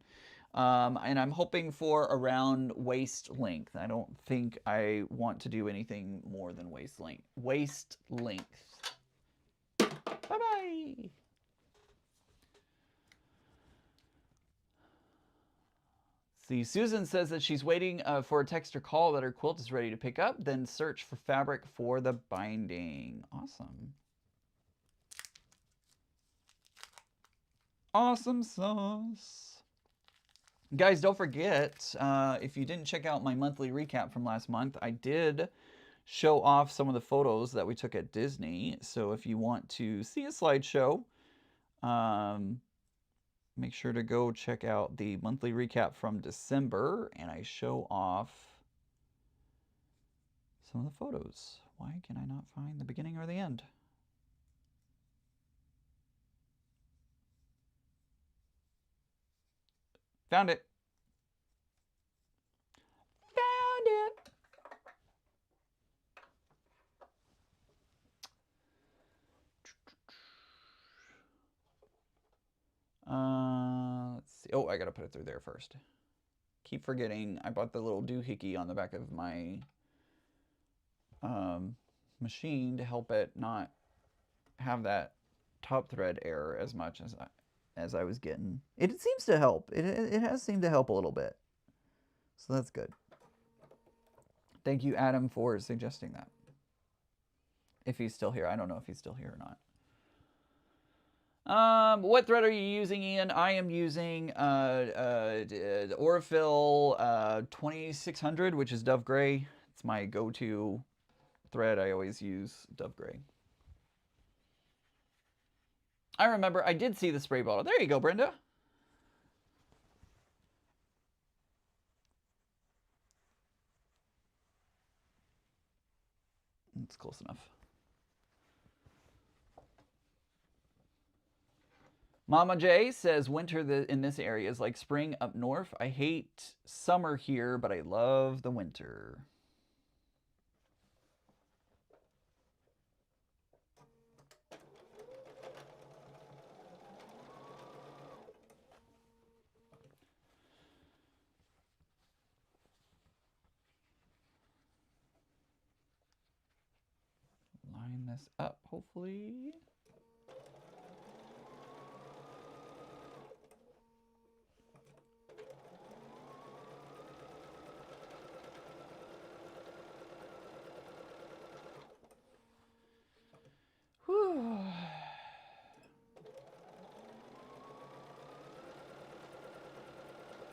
And I'm hoping for around waist length. I don't think I want to do anything more than waist length. Waist length. Bye-bye. See, Susan says that she's waiting for a text or call that her quilt is ready to pick up, then search for fabric for the binding. Awesome. Awesome sauce. Guys, don't forget, if you didn't check out my monthly recap from last month, I did show off some of the photos that we took at Disney. So if you want to see a slideshow, make sure to go check out the monthly recap from December, and I show off some of the photos. Why can I not find the beginning or the end? Found it. Found it. Let's see. Oh, I gotta put it through there first. Keep forgetting. I bought the little doohickey on the back of my machine to help it not have that top thread error as much as I was getting. It seems to help. It has seemed to help a little bit. So that's good. Thank you, Adam, for suggesting that. If he's still here. I don't know if he's still here or not. What thread are you using, Ian? I am using the Aurifil 2600, which is Dove Gray. It's my go-to thread. I always use Dove Gray. I remember I did see the spray bottle. There you go, Brenda. It's close enough. Mama J says winter in this area is like spring up north. I hate summer here, but I love the winter. Line this up, hopefully. Whew.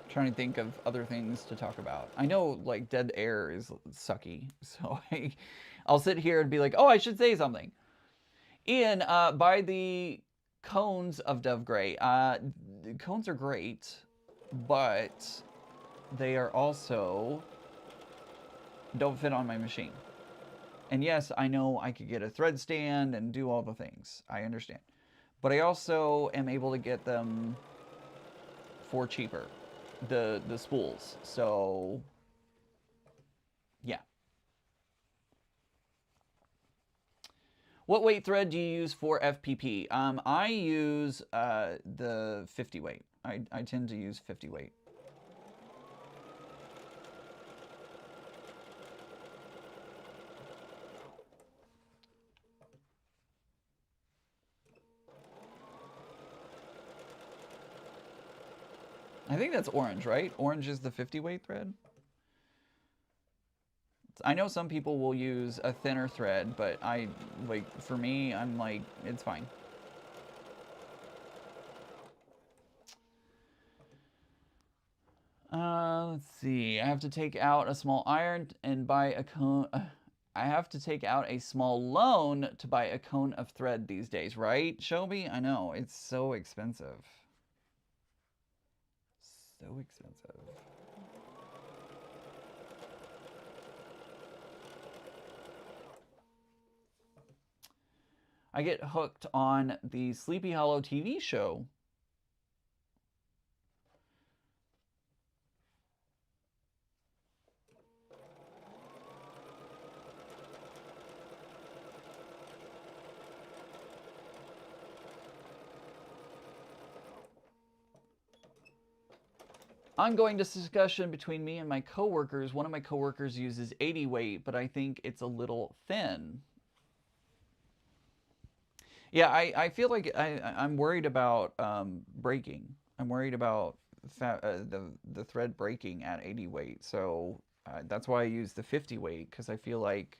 Trying to think of other things to talk about. I know like dead air is sucky, so I'll sit here and be like, oh, I should say something. Ian, by the cones of Dove Gray. The cones are great, but they are also don't fit on my machine. And yes, I know I could get a thread stand and do all the things. I understand. But I also am able to get them for cheaper. The spools. So yeah. What weight thread do you use for FPP? I use the 50 weight. I tend to use 50 weight. I think that's orange, right? Orange is the 50 weight thread. I know some people will use a thinner thread, but for me, I'm like, it's fine. Let's see. I have to take out a small iron and buy a cone. I have to take out a small loan to buy a cone of thread these days, right, Shelby? I know, it's so expensive. So expensive. I get hooked on the Sleepy Hollow TV show. Ongoing discussion between me and my coworkers. One of my coworkers uses 80 weight, but I think it's a little thin. Yeah, I feel like I'm worried about breaking. I'm worried about the thread breaking at 80 weight. So that's why I use the 50 weight, because I feel like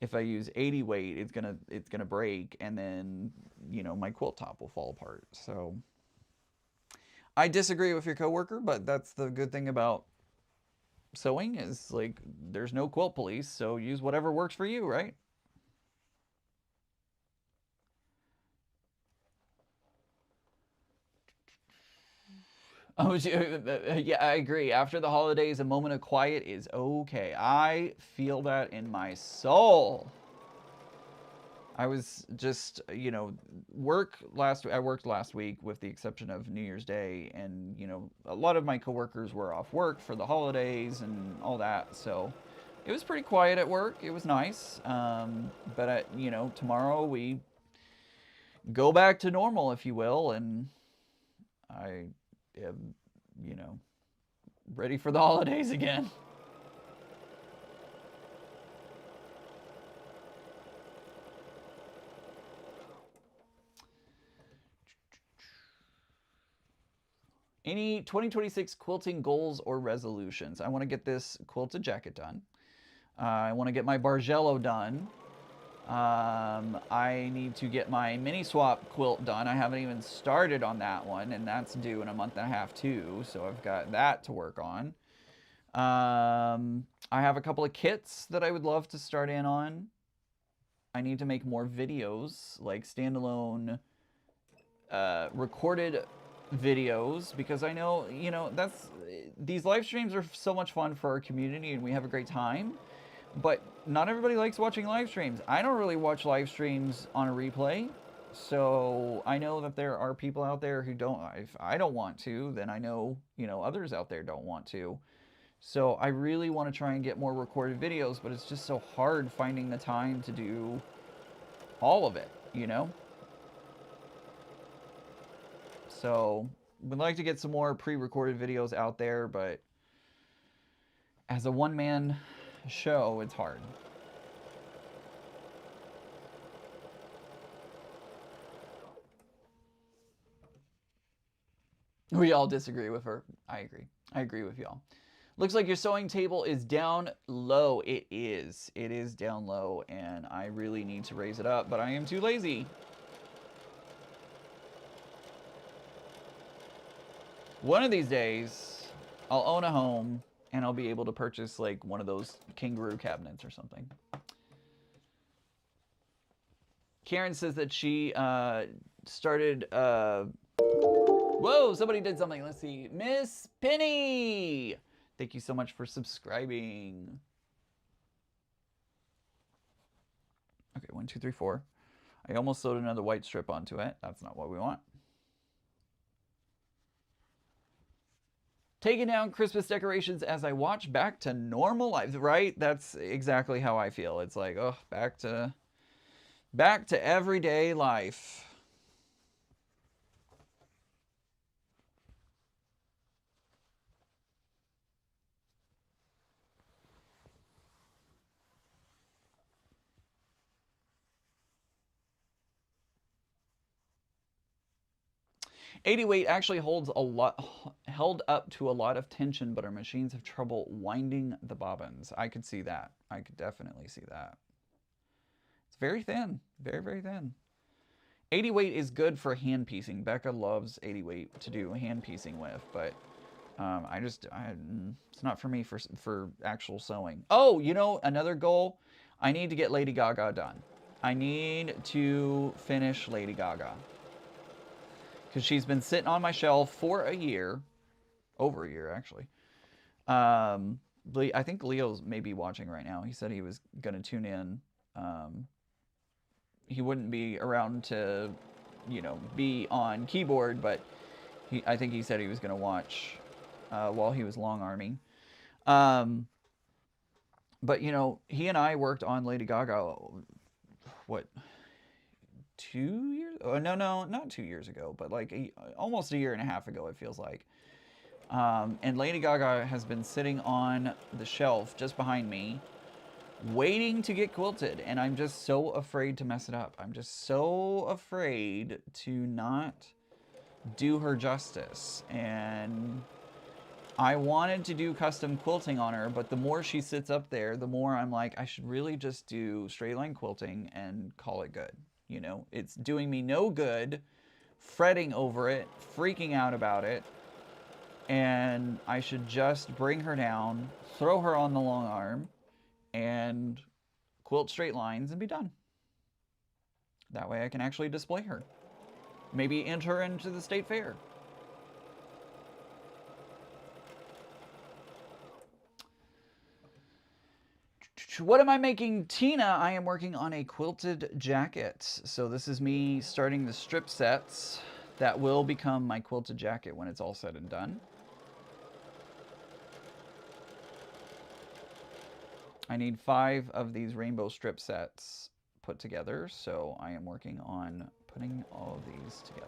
if I use 80 weight, it's gonna break, and then my quilt top will fall apart. So I disagree with your coworker, but that's the good thing about sewing is like there's no quilt police, so use whatever works for you, right? Oh, yeah, I agree. After the holidays, a moment of quiet is okay. I feel that in my soul. I was just, I worked last week with the exception of New Year's Day, and a lot of my coworkers were off work for the holidays and all that, so it was pretty quiet at work. It was nice, but tomorrow we go back to normal, if you will, and I am, you know, ready for the holidays again. Any 2026 quilting goals or resolutions? I want to get this quilted jacket done. I want to get my Bargello done. I need to get my mini swap quilt done. I haven't even started on that one, and that's due in a month and a half too. So I've got that to work on. I have a couple of kits that I would love to start in on. I need to make more videos, like standalone recorded videos, because I know, that's these live streams are so much fun for our community and we have a great time, but not everybody likes watching live streams. I don't really watch live streams on a replay, so I know that there are people out there who don't. If I don't want to, then I know, others out there don't want to. So I really want to try and get more recorded videos, but it's just so hard finding the time to do all of it. So would like to get some more pre-recorded videos out there, but as a one-man show, it's hard. We all disagree with her. I agree. I agree with y'all. Looks like your sewing table is down low. It is. It is down low, and I really need to raise it up, but I am too lazy. One of these days, I'll own a home, and I'll be able to purchase like one of those kangaroo cabinets or something. Karen says that she started. Whoa, somebody did something. Let's see. Miss Penny! Thank you so much for subscribing. Okay, 1, 2, 3, 4. I almost sewed another white strip onto it. That's not what we want. Taking down Christmas decorations as I watch back to normal life, right? That's exactly how I feel. It's like, oh, back to everyday life. '80 weight actually held up to a lot of tension, but our machines have trouble winding the bobbins. I could see that. I could definitely see that. It's very thin, very, very thin. 80 weight is good for hand piecing. Becca loves 80 weight to do hand piecing with, but it's not for me for actual sewing. Oh, another goal. I need to get Lady Gaga done. I need to finish Lady Gaga, because she's been sitting on my shelf for a year, over a year actually. I think Leo's maybe watching right now. He said he was gonna tune in he wouldn't be around to, you know, be on keyboard, but I think he said he was going to watch while he was long arming. Um, but you know, he and I worked on Lady Gaga. What, 2 years? Oh, no, no, not 2 years ago, but like almost a year and a half ago. It feels like. And Lady Gaga has been sitting on the shelf just behind me, waiting to get quilted, and I'm just so afraid to mess it up. I'm just so afraid to not do her justice. And I wanted to do custom quilting on her, but the more she sits up there, the more I'm like, I should really just do straight line quilting and call it good. You know, it's doing me no good fretting over it, freaking out about it, and I should just bring her down, throw her on the long arm, and quilt straight lines and be done. That way I can actually display her. Maybe enter her into the state fair. What am I making, Tina? I am working on a quilted jacket. So this is me starting the strip sets that will become my quilted jacket when it's all said and done. I need 5 of these rainbow strip sets put together, so I am working on putting all of these together.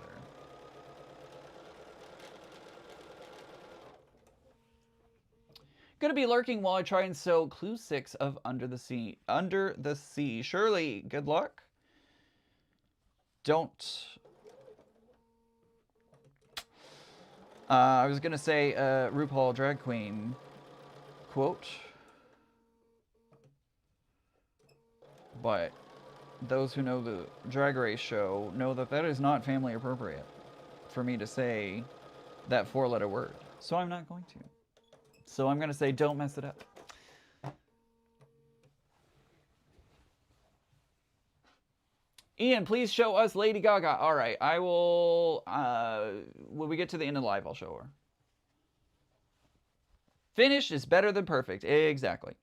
Gonna be lurking while I try and sew clue 6 of Under the Sea. Under the Sea. Shirley, good luck. Don't. I was gonna say RuPaul drag queen quote, but those who know the Drag Race show know that that is not family appropriate for me to say that 4-letter word. So I'm not going to. So I'm going to say don't mess it up. Ian, please show us Lady Gaga. All right, I will. When we get to the end of the live, I'll show her. Finished is better than perfect. Exactly.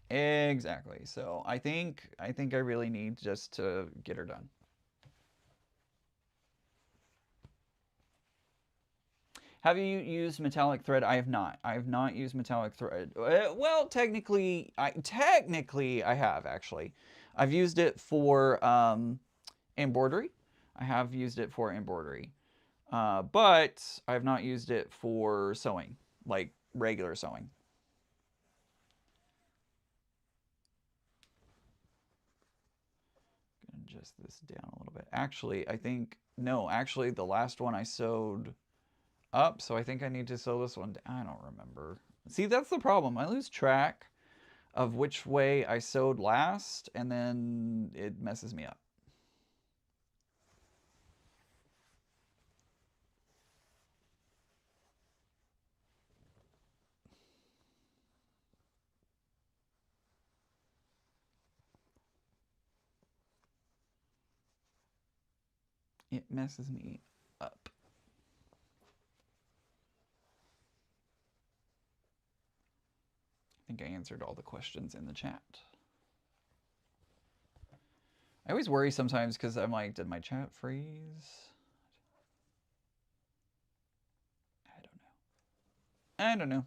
Exactly. So I think I really need just to get her done. Have you used metallic thread? I have not. I have not used metallic thread. Well, technically I have actually. I've used it for embroidery. I have used it for embroidery, but I have not used it for sewing, like regular sewing. Gonna adjust this down a little bit. Actually, I think no. Actually, the last one I sewed up, so I think I need to sew this one down. I don't remember. See, that's the problem. I lose track of which way I sewed last, and then it messes me up. It messes me up. I think I answered all the questions in the chat. I always worry sometimes because I'm like, did my chat freeze? I don't know. I don't know.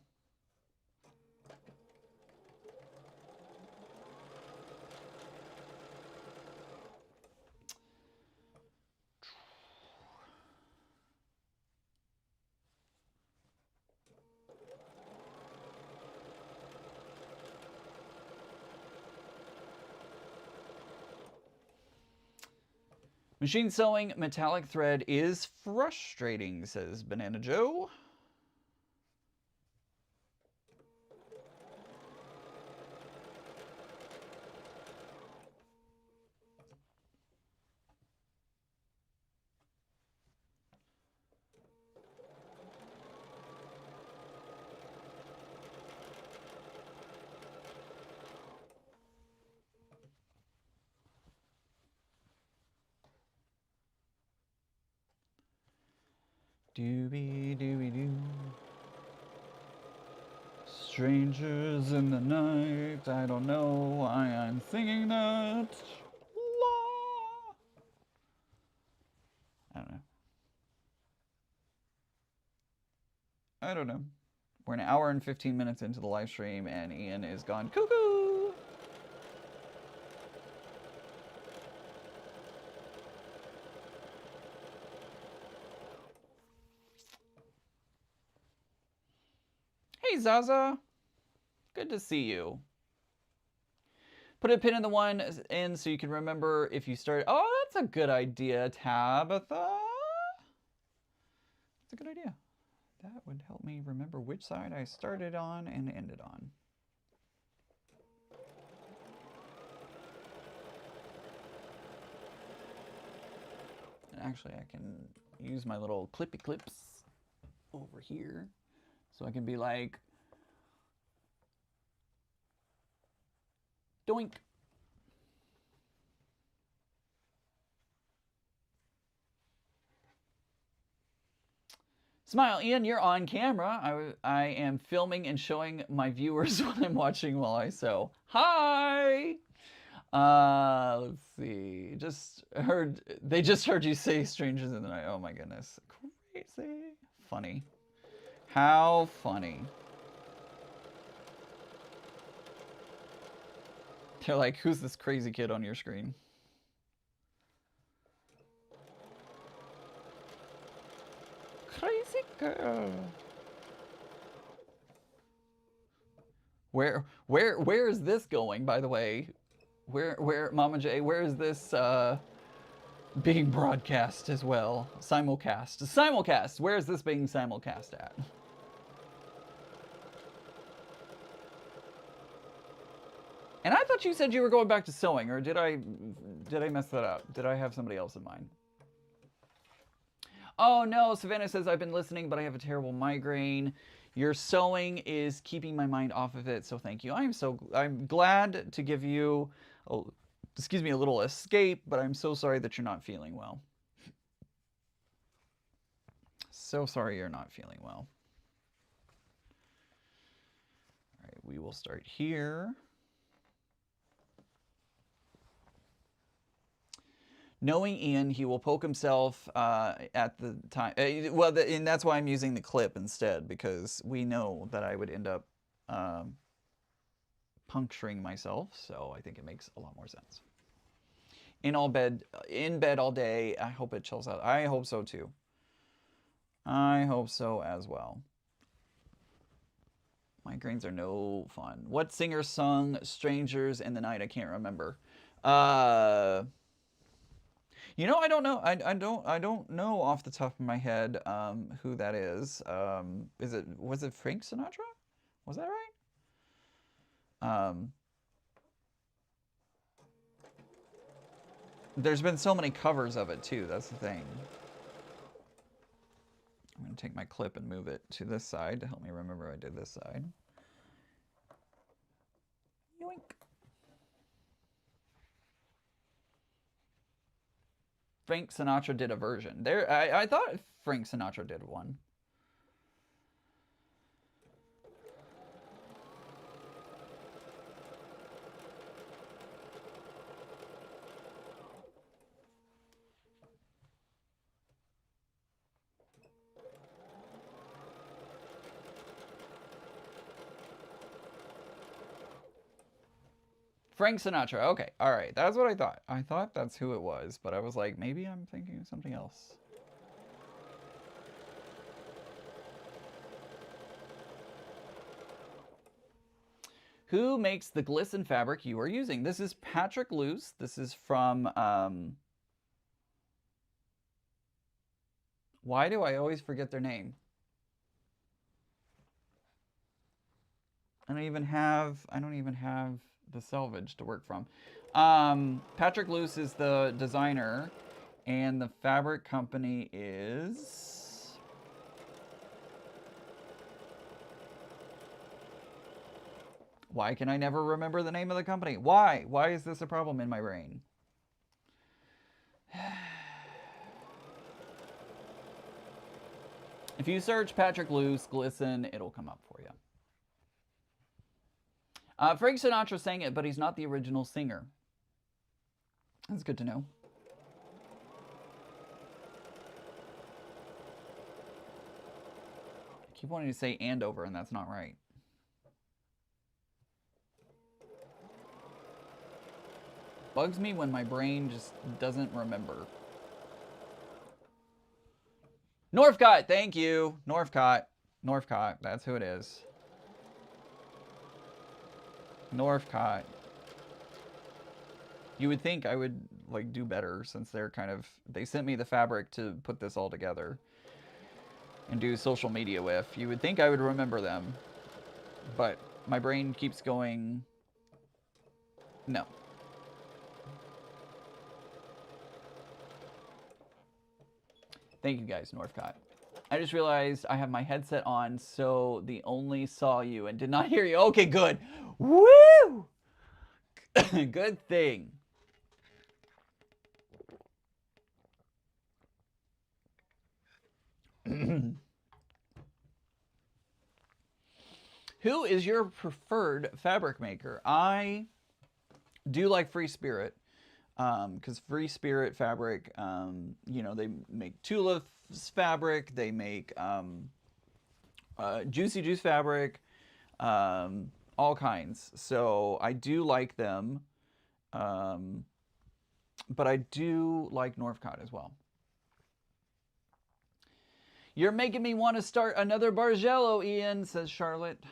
Machine sewing metallic thread is frustrating, says Banana Joe. Doobie doobie doo. Strangers in the night. I don't know why I'm singing that. I don't know. We're an hour and 15 minutes into the live stream, and Ian is gone cuckoo. Hey, Zaza. Good to see you. Put a pin in the one in so you can remember if you started. Oh, that's a good idea, Tabitha. That's a good idea. That would help me remember which side I started on and ended on. And actually, I can use my little clippy clips over here so I can be like, doink. Smile, Ian, you're on camera. I am filming and showing my viewers what I'm watching while I sew. Hi! Let's see. They just heard you say strangers in the night. Oh my goodness. Crazy. Funny. How funny. They're like, who's this crazy kid on your screen? Crazy girl. Where is this going, by the way? Where Mama J, where is this being broadcast as well? Simulcast. Where is this being simulcast at? And I thought you said you were going back to sewing, or did I mess that up? Did I have somebody else in mind? Oh no, Savannah says, I've been listening, but I have a terrible migraine. Your sewing is keeping my mind off of it, so thank you. I'm glad to give you, a little escape, but I'm so sorry that you're not feeling well. So sorry you're not feeling well. All right, we will start here. Knowing Ian, he will poke himself at the time. And that's why I'm using the clip instead, because we know that I would end up puncturing myself. So I think it makes a lot more sense. In bed all day. I hope it chills out. I hope so too. I hope so as well. Migraines are no fun. What singer sung "Strangers in the Night"? I can't remember. You know, I don't know. I don't know off the top of my head who that is. Was it Frank Sinatra? Was that right? There's been so many covers of it too. That's the thing. I'm gonna take my clip and move it to this side to help me remember I did this side. Yoink. Frank Sinatra did a version. I thought Frank Sinatra did one. Frank Sinatra. Okay, all right. That's what I thought. I thought that's who it was, but I was like, maybe I'm thinking of something else. Who makes the glisten fabric you are using? This is Patrick Luce. This is from, why do I always forget their name? I don't even have the selvage to work from. Patrick Luce is the designer, and the fabric company is... Why can I never remember the name of the company? Why? Why is this a problem in my brain? If you search Patrick Luce glisten, it'll come up for you. Frank Sinatra sang it, but he's not the original singer. That's good to know. I keep wanting to say Andover, and that's not right. Bugs me when my brain just doesn't remember. Northcott, thank you. Northcott. Northcott, that's who it is. Northcott. You would think I would like do better since they're kind of, they sent me the fabric to put this all together and do social media with. You would think I would remember them, but my brain keeps going, no. Thank you guys, Northcott. I just realized I have my headset on, so the only saw you and did not hear you. Okay, good. Woo! Good thing. Who is your preferred fabric maker? I do like Free Spirit, because Free Spirit fabric, you know, they make Tula's fabric, they make Juicy Juice fabric, all kinds. So I do like them, but I do like Northcott as well. You're making me want to start another Bargello, Ian, says Charlotte.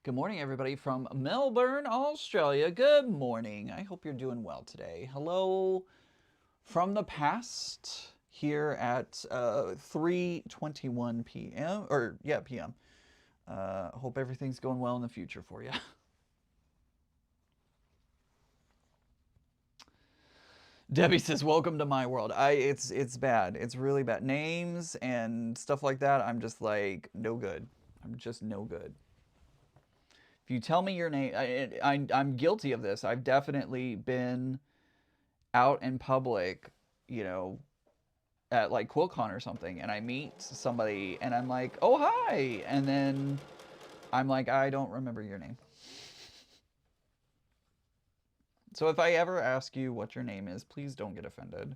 Good morning, everybody from Melbourne, Australia. Good morning. I hope you're doing well today. Hello from the past here at 3:21 p.m. Or, yeah, p.m. Hope everything's going well in the future for you. Debbie says, welcome to my world. It's bad. It's really bad. Names and stuff like that, I'm just like, no good. I'm just no good. If you tell me your name, I'm guilty of this. I've definitely been out in public, you know, at like QuiltCon or something, and I meet somebody, and I'm like, oh, hi. And then I'm like, I don't remember your name. So if I ever ask you what your name is, please don't get offended.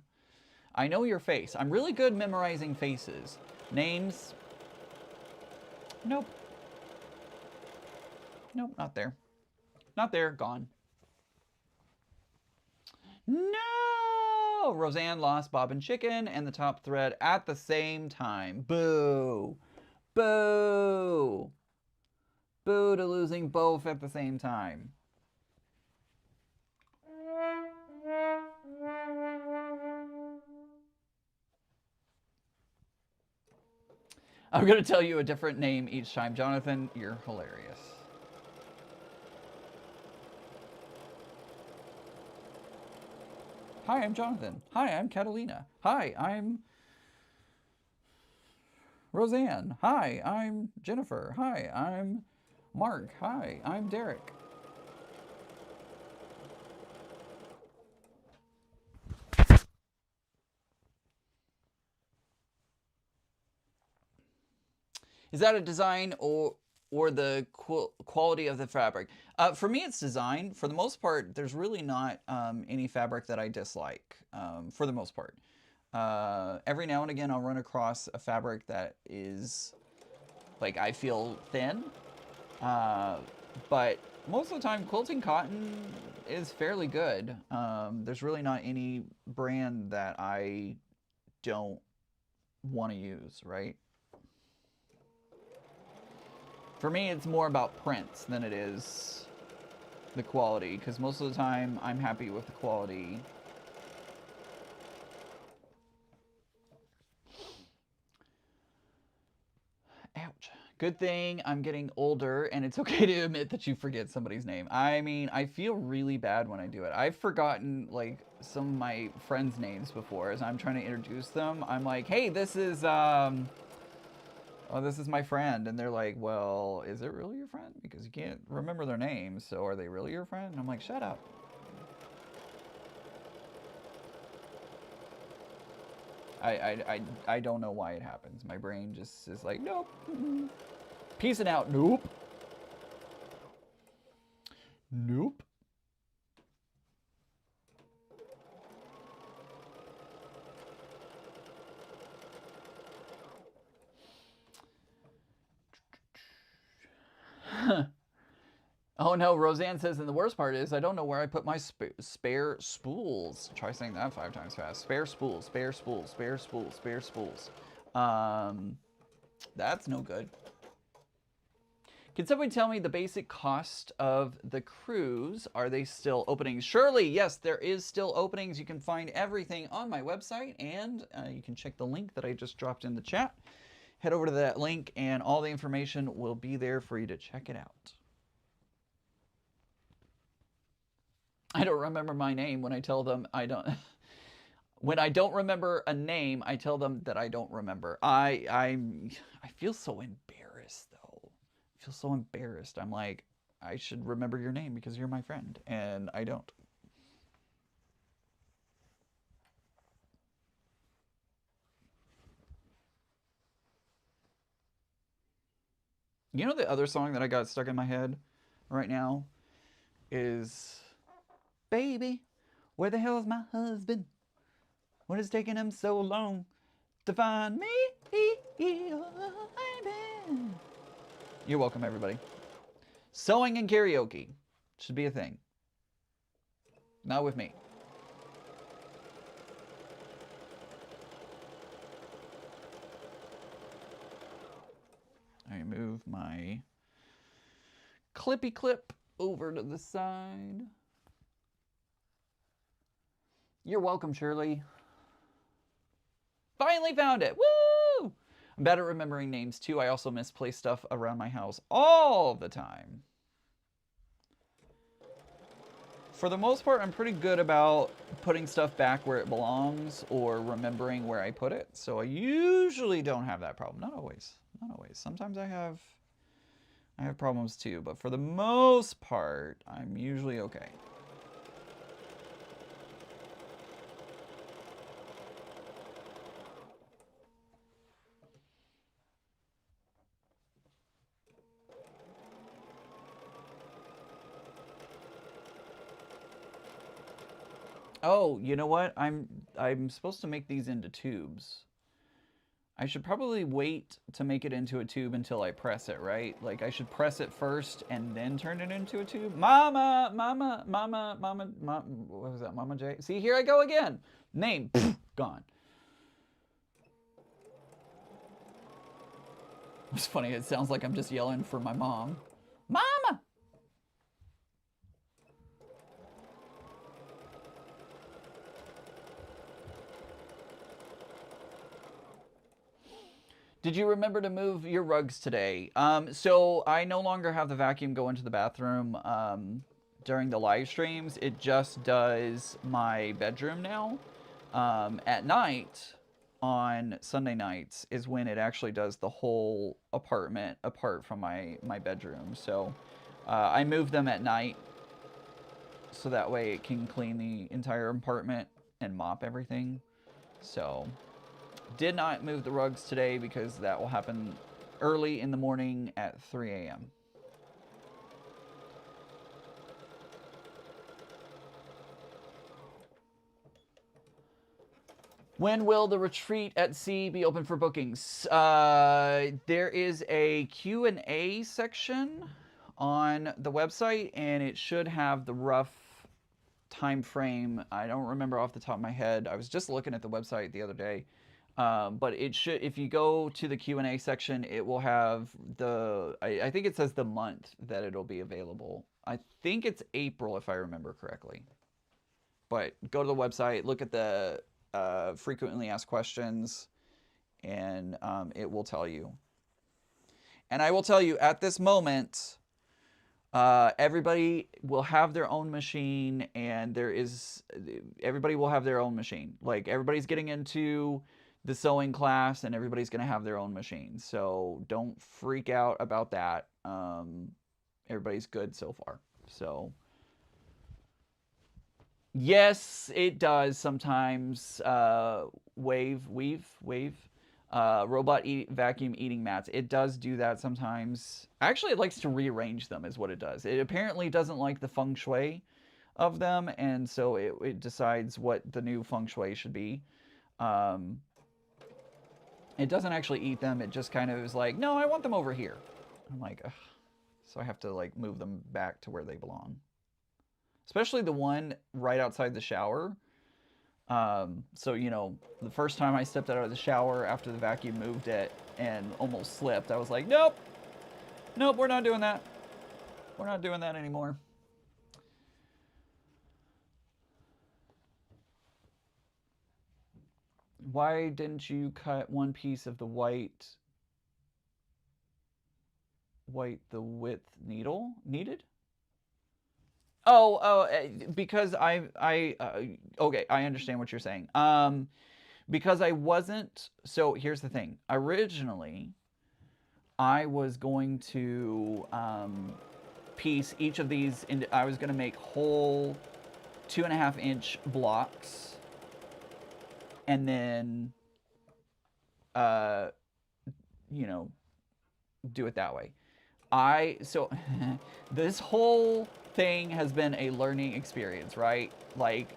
I know your face. I'm really good memorizing faces. Names, nope. Nope, not there. Not there, gone. No! Roseanne lost Bob and Chicken and the top thread at the same time. Boo! Boo! Boo to losing both at the same time. I'm going to tell you a different name each time. Jonathan, you're hilarious. Hi, I'm Jonathan. Hi, I'm Catalina. Hi, I'm Roseanne. Hi, I'm Jennifer. Hi, I'm Mark. Hi, I'm Derek. Is that a design or the quality of the fabric? For me, it's design. For the most part, there's really not any fabric that I dislike, for the most part. Every now and again, I'll run across a fabric that is, like, I feel thin. But most of the time, quilting cotton is fairly good. There's really not any brand that I don't want to use, right? For me, it's more about prints than it is the quality, because most of the time I'm happy with the quality. Ouch. Good thing I'm getting older and it's okay to admit that you forget somebody's name. I mean, I feel really bad when I do it. I've forgotten like some of my friends' names before as I'm trying to introduce them. I'm like, hey, this is oh, this is my friend. And they're like, well, is it really your friend? Because you can't remember their names. So are they really your friend? And I'm like, shut up. I don't know why it happens. My brain just is like, nope. Peacing out. Nope. Nope. Oh no, Roseanne says, and the worst part is I don't know where I put my spare spools. Try saying that 5 times fast. Spare spools, spare spools, spare spools, spare spools. That's no good. Can somebody tell me the basic cost of the cruise? Are they still openings? Surely, yes, there is still openings. You can find everything on my website, and you can check the link that I just dropped in the chat. Head over to that link, and all the information will be there for you to check it out. I don't remember my name when I tell them I don't. When I don't remember a name, I tell them that I don't remember. I feel so embarrassed though. I feel so embarrassed. I'm like, I should remember your name because you're my friend, and I don't. You know the other song that I got stuck in my head right now is Baby, where the hell is my husband? What is taking him so long to find me? You're welcome, everybody. Sewing and karaoke should be a thing. Not with me. I move my clippy clip over to the side. You're welcome, Shirley. Finally found it. Woo! I'm bad at remembering names too. I also misplace stuff around my house all the time. For the most part, I'm pretty good about putting stuff back where it belongs or remembering where I put it. So I usually don't have that problem. Not always. Not always. Sometimes I have problems too, but for the most part, I'm usually okay. Oh, you know what? I'm supposed to make these into tubes. I should probably wait to make it into a tube until I press it, right? Like I should press it first and then turn it into a tube. Mama, what was that? Mama J? See, here I go again. Name, gone. It's funny, it sounds like I'm just yelling for my mom. Mama! Did you remember to move your rugs today? So I no longer have the vacuum go into the bathroom during the live streams. It just does my bedroom now. At night, on Sunday nights, is when it actually does the whole apartment apart from my bedroom. So I move them at night so that way it can clean the entire apartment and mop everything. So did not move the rugs today because that will happen early in the morning at 3 a.m. When will the retreat at sea be open for bookings? There is a Q&A section on the website, and it should have the rough time frame. I don't remember off the top of my head. I was just looking at the website the other day. But it should, if you go to the Q&A section, it will have I think it says the month that it'll be available. I think it's April if I remember correctly. But go to the website, look at the frequently asked questions, and it will tell you. And I will tell you, at this moment, everybody will have their own machine, and everybody will have their own machine. Like, everybody's getting into the sewing class, and everybody's going to have their own machine. So don't freak out about that. Everybody's good so far. So yes, it does sometimes. Wave. Robot vacuum eating mats. It does do that sometimes. Actually, it likes to rearrange them is what it does. It apparently doesn't like the feng shui of them, and so it decides what the new feng shui should be. It doesn't actually eat them. It just kind of is like, no, I want them over here. I'm like, ugh, So I have to like move them back to where they belong. Especially the one right outside the shower. So, you know, the first time I stepped out of the shower after the vacuum moved it and almost slipped, I was like, nope, nope, we're not doing that. We're not doing that anymore. Why didn't you cut one piece of the white the width needle needed? Because okay, I understand what you're saying. Because I wasn't. So here's the thing. Originally, I was going to piece each of these into. I was going to make whole 2.5-inch blocks, and then, uh, you know, do it that way. So this whole thing has been a learning experience, right? Like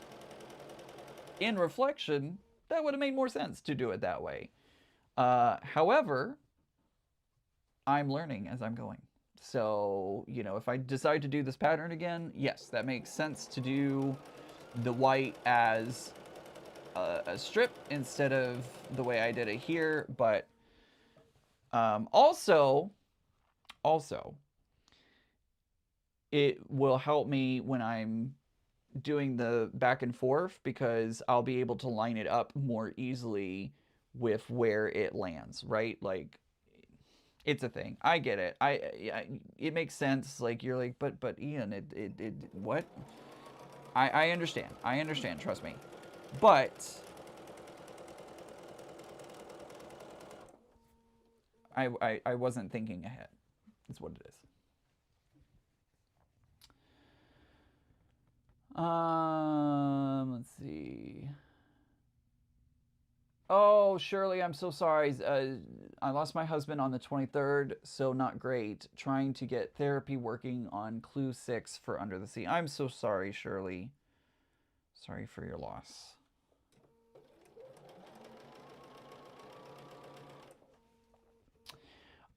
in reflection, that would have made more sense to do it that way. However, I'm learning as I'm going. So, you know, if I decide to do this pattern again, yes, that makes sense to do the white as a strip instead of the way I did it here. But also, it will help me when I'm doing the back and forth because I'll be able to line it up more easily with where it lands, right? Like it's a thing. I get it. It makes sense. Like you're like, but Ian, it what? I understand. I understand. Trust me. But I wasn't thinking ahead. That's what it is. Let's see. Oh, Shirley, I'm so sorry. I lost my husband on the 23rd, so not great. Trying to get therapy working on Clue 6 for Under the Sea. I'm so sorry, Shirley. Sorry for your loss.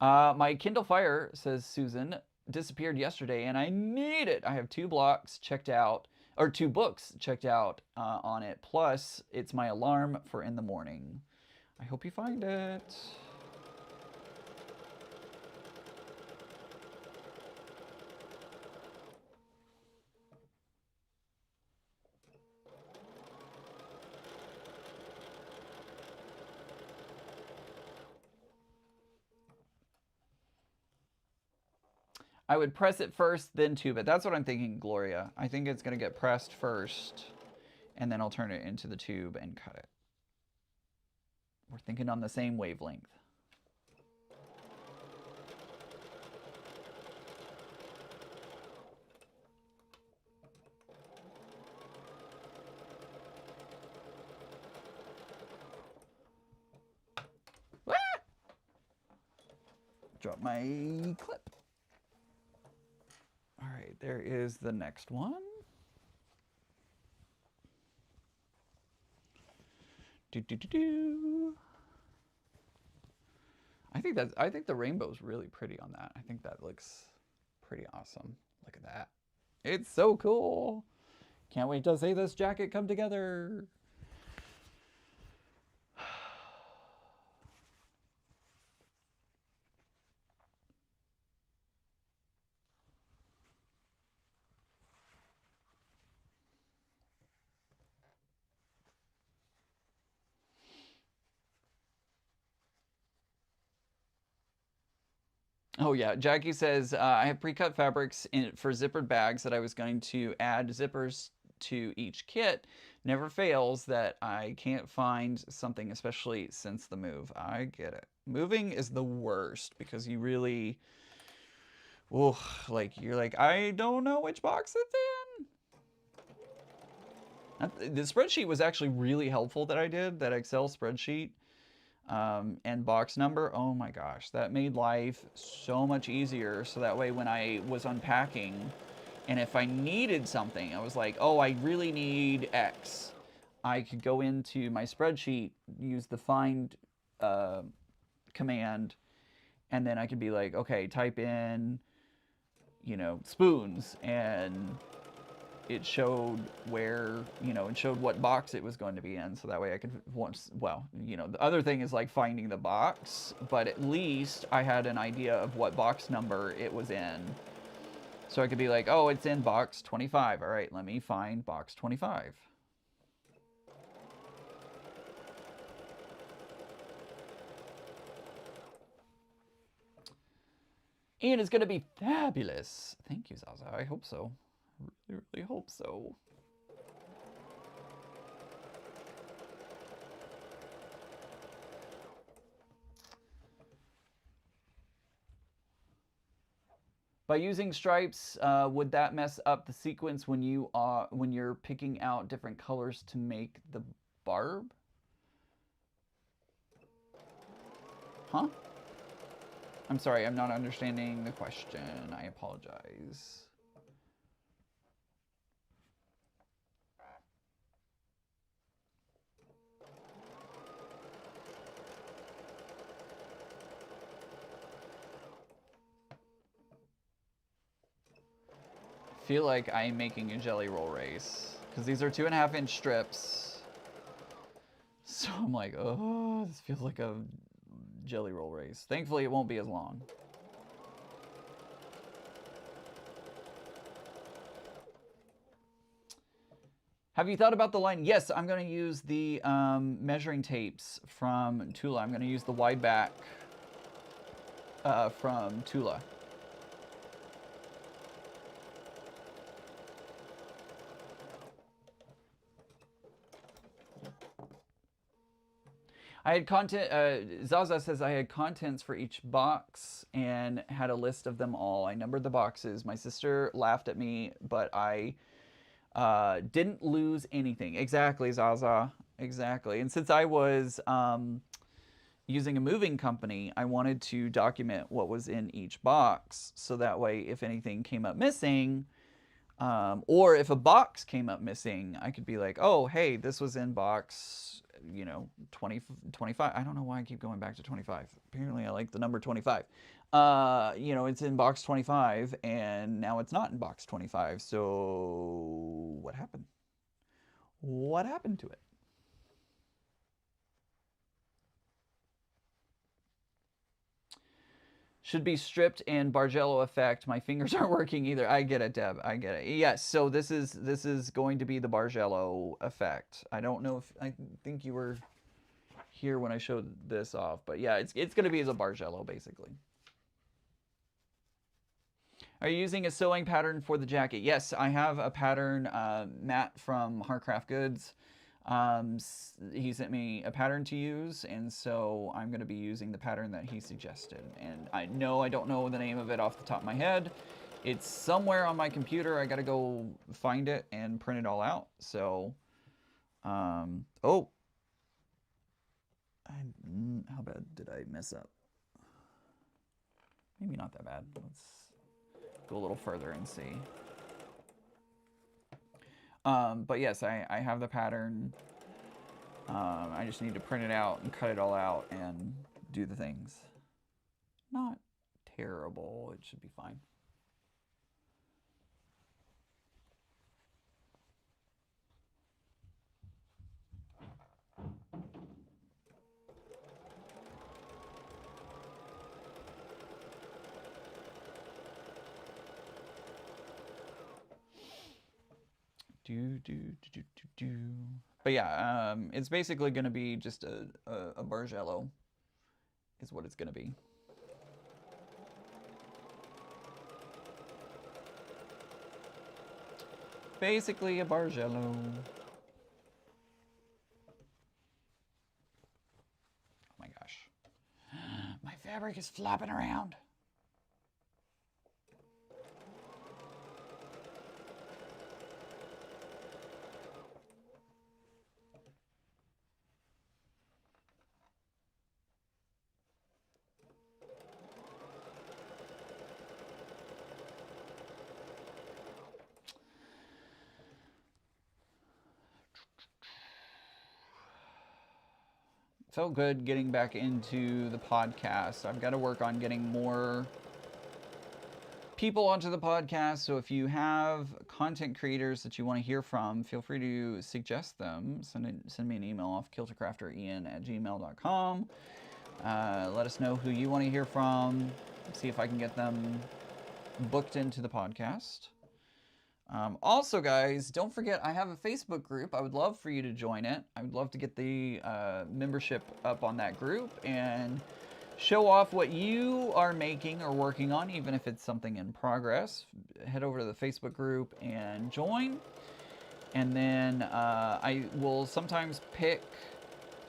My Kindle Fire, says Susan, disappeared yesterday, and I need it. I have 2 blocks checked out, or 2 books checked out on it. Plus, it's my alarm for in the morning. I hope you find it. I would press it first, then tube it. That's what I'm thinking, Gloria. I think it's going to get pressed first, and then I'll turn it into the tube and cut it. We're thinking on the same wavelength. Ah! Drop my clip. All right, there is the next one. Do do do do. I think the rainbow's really pretty on that. I think that looks pretty awesome. Look at that. It's so cool. Can't wait to see this jacket come together. Oh yeah, Jackie says I have pre-cut fabrics for zippered bags that I was going to add zippers to each kit. Never fails that I can't find something, especially since the move. I get it. Moving is the worst because you really, oh, like you're like I don't know which box it's in. The spreadsheet was actually really helpful that I did that Excel spreadsheet. And box number, oh my gosh, that made life so much easier. So that way when I was unpacking and if I needed something, I was like, oh, I really need X, I could go into my spreadsheet, use the find command, and then I could be like, okay, type in spoons, and it showed where, it showed what box it was going to be in, so that way I could the other thing is like finding the box, but at least I had an idea of what box number it was in. So I could be like, oh, it's in box 25. All right, let me find box 25. And it's going to be fabulous. Thank you, Zaza. I hope so. I really, really hope so. By using stripes, would that mess up the sequence when you're picking out different colors to make the barb? Huh? I'm sorry, I'm not understanding the question. I apologize. I feel like I'm making a jelly roll race, because these are 2.5-inch strips. So I'm like, oh, this feels like a jelly roll race. Thankfully, it won't be as long. Have you thought about the line? Yes, I'm going to use the measuring tapes from Tula. I'm going to use the wide back from Tula. I had content, Zaza says I had contents for each box and had a list of them all. I numbered the boxes. My sister laughed at me, but I didn't lose anything. Exactly, Zaza. Exactly. And since I was using a moving company, I wanted to document what was in each box, so that way if anything came up missing, or if a box came up missing, I could be like, oh, hey, this was in box, 20, 25. I don't know why I keep going back to 25. Apparently I like the number 25. It's in box 25, and now it's not in box 25. So what happened? What happened to it? Should be stripped and Bargello effect. My fingers aren't working either. I get it, Deb. I get it. Yes, so this is going to be the Bargello effect. I don't know if I think you were here when I showed this off, but yeah, it's going to be as a Bargello basically. Are you using a sewing pattern for the jacket? Yes, I have a pattern. Matt from Heartcraft Goods, he sent me a pattern to use, and so I'm going to be using the pattern that he suggested. And I don't know the name of it off the top of my head. It's somewhere on my computer. I got to go find it and print it all out. So, oh, how bad did I mess up? Maybe not that bad. Let's go a little further and see. But yes, I have the pattern. I just need to print it out and cut it all out and do the things. Not terrible. It should be fine. But yeah, it's basically going to be just a Bargello is what it's going to be. Basically a Bargello. Oh my gosh. My fabric is flopping around. Felt good getting back into the podcast. I've got to work on getting more people onto the podcast. So if you have content creators that you want to hear from, feel free to suggest them. Send me an email off kiltercrafterian@gmail.com. Let us know who you want to hear from. See if I can get them booked into the podcast. Also, guys, don't forget I have a Facebook group. I would love for you to join it. I would love to get the membership up on that group and show off what you are making or working on, even if it's something in progress. Head over to the Facebook group and join. And then I will sometimes pick,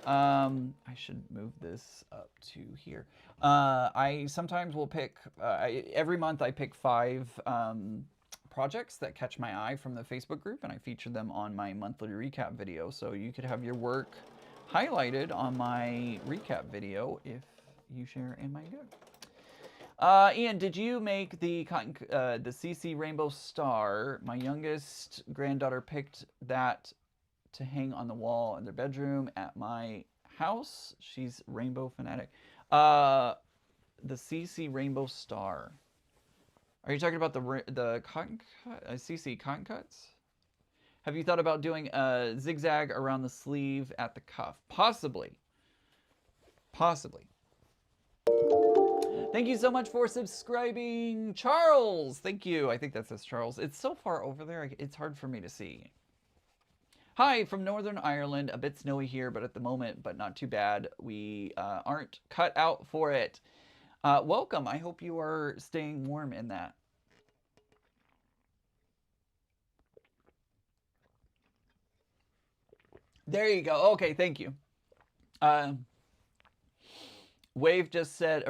I should move this up to here. I sometimes will pick, every month I pick 5 projects that catch my eye from the Facebook group, and I feature them on my monthly recap video. So you could have your work highlighted on my recap video if you share in my good. Ian, did you make the CC Rainbow Star? My youngest granddaughter picked that to hang on the wall in their bedroom at my house. She's rainbow fanatic. The CC Rainbow Star. Are you talking about the cotton cut, CC cotton cuts? Have you thought about doing a zigzag around the sleeve at the cuff? Possibly. Possibly. Thank you so much for subscribing, Charles. Thank you. I think that says Charles. It's so far over there, it's hard for me to see. Hi, from Northern Ireland. A bit snowy here, but at the moment, but not too bad. We aren't cut out for it. Welcome. I hope you are staying warm in that. There you go. Okay, thank you. We've just said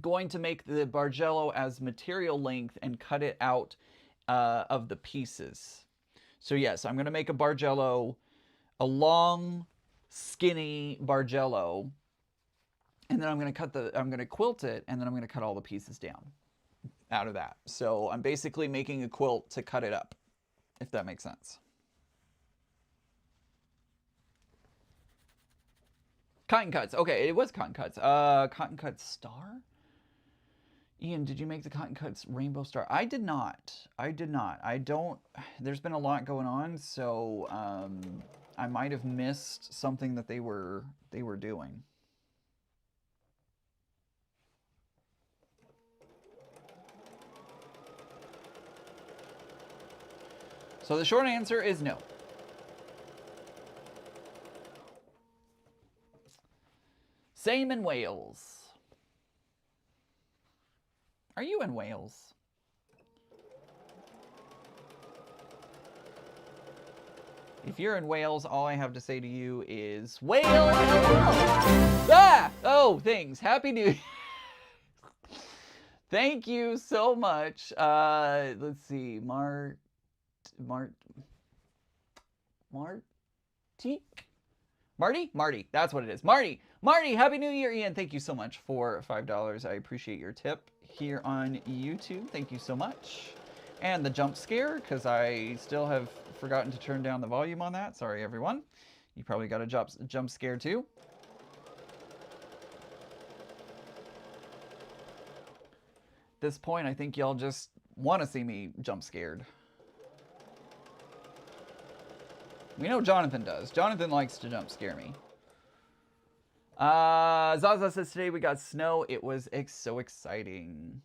going to make the Bargello as material length and cut it out of the pieces. So yes, I'm going to make a Bargello, a long, skinny Bargello, and then I'm going to quilt it, and then I'm going to cut all the pieces down out of that. So I'm basically making a quilt to cut it up, if that makes sense. Cotton cuts. Okay, it was cotton cuts. Cotton cuts star? Ian, did you make the cotton cuts rainbow star? I did not. I did not. I don't. There's been a lot going on, so I might have missed something that they were doing. So the short answer is no. Same in Wales. Are you in Wales? If you're in Wales, all I have to say to you is Wales. Ah! Oh, things. Happy New Year. Thank you so much. Let's see. Marty? Marty, that's what it is. Marty, Happy New Year, Ian. Thank you so much for $5. I appreciate your tip here on YouTube. Thank you so much. And the jump scare, because I still have forgotten to turn down the volume on that. Sorry, everyone. You probably got a jump scare too. At this point, I think y'all just want to see me jump scared. We know Jonathan does. Jonathan likes to jump scare me. Zaza says today we got snow. It was so exciting.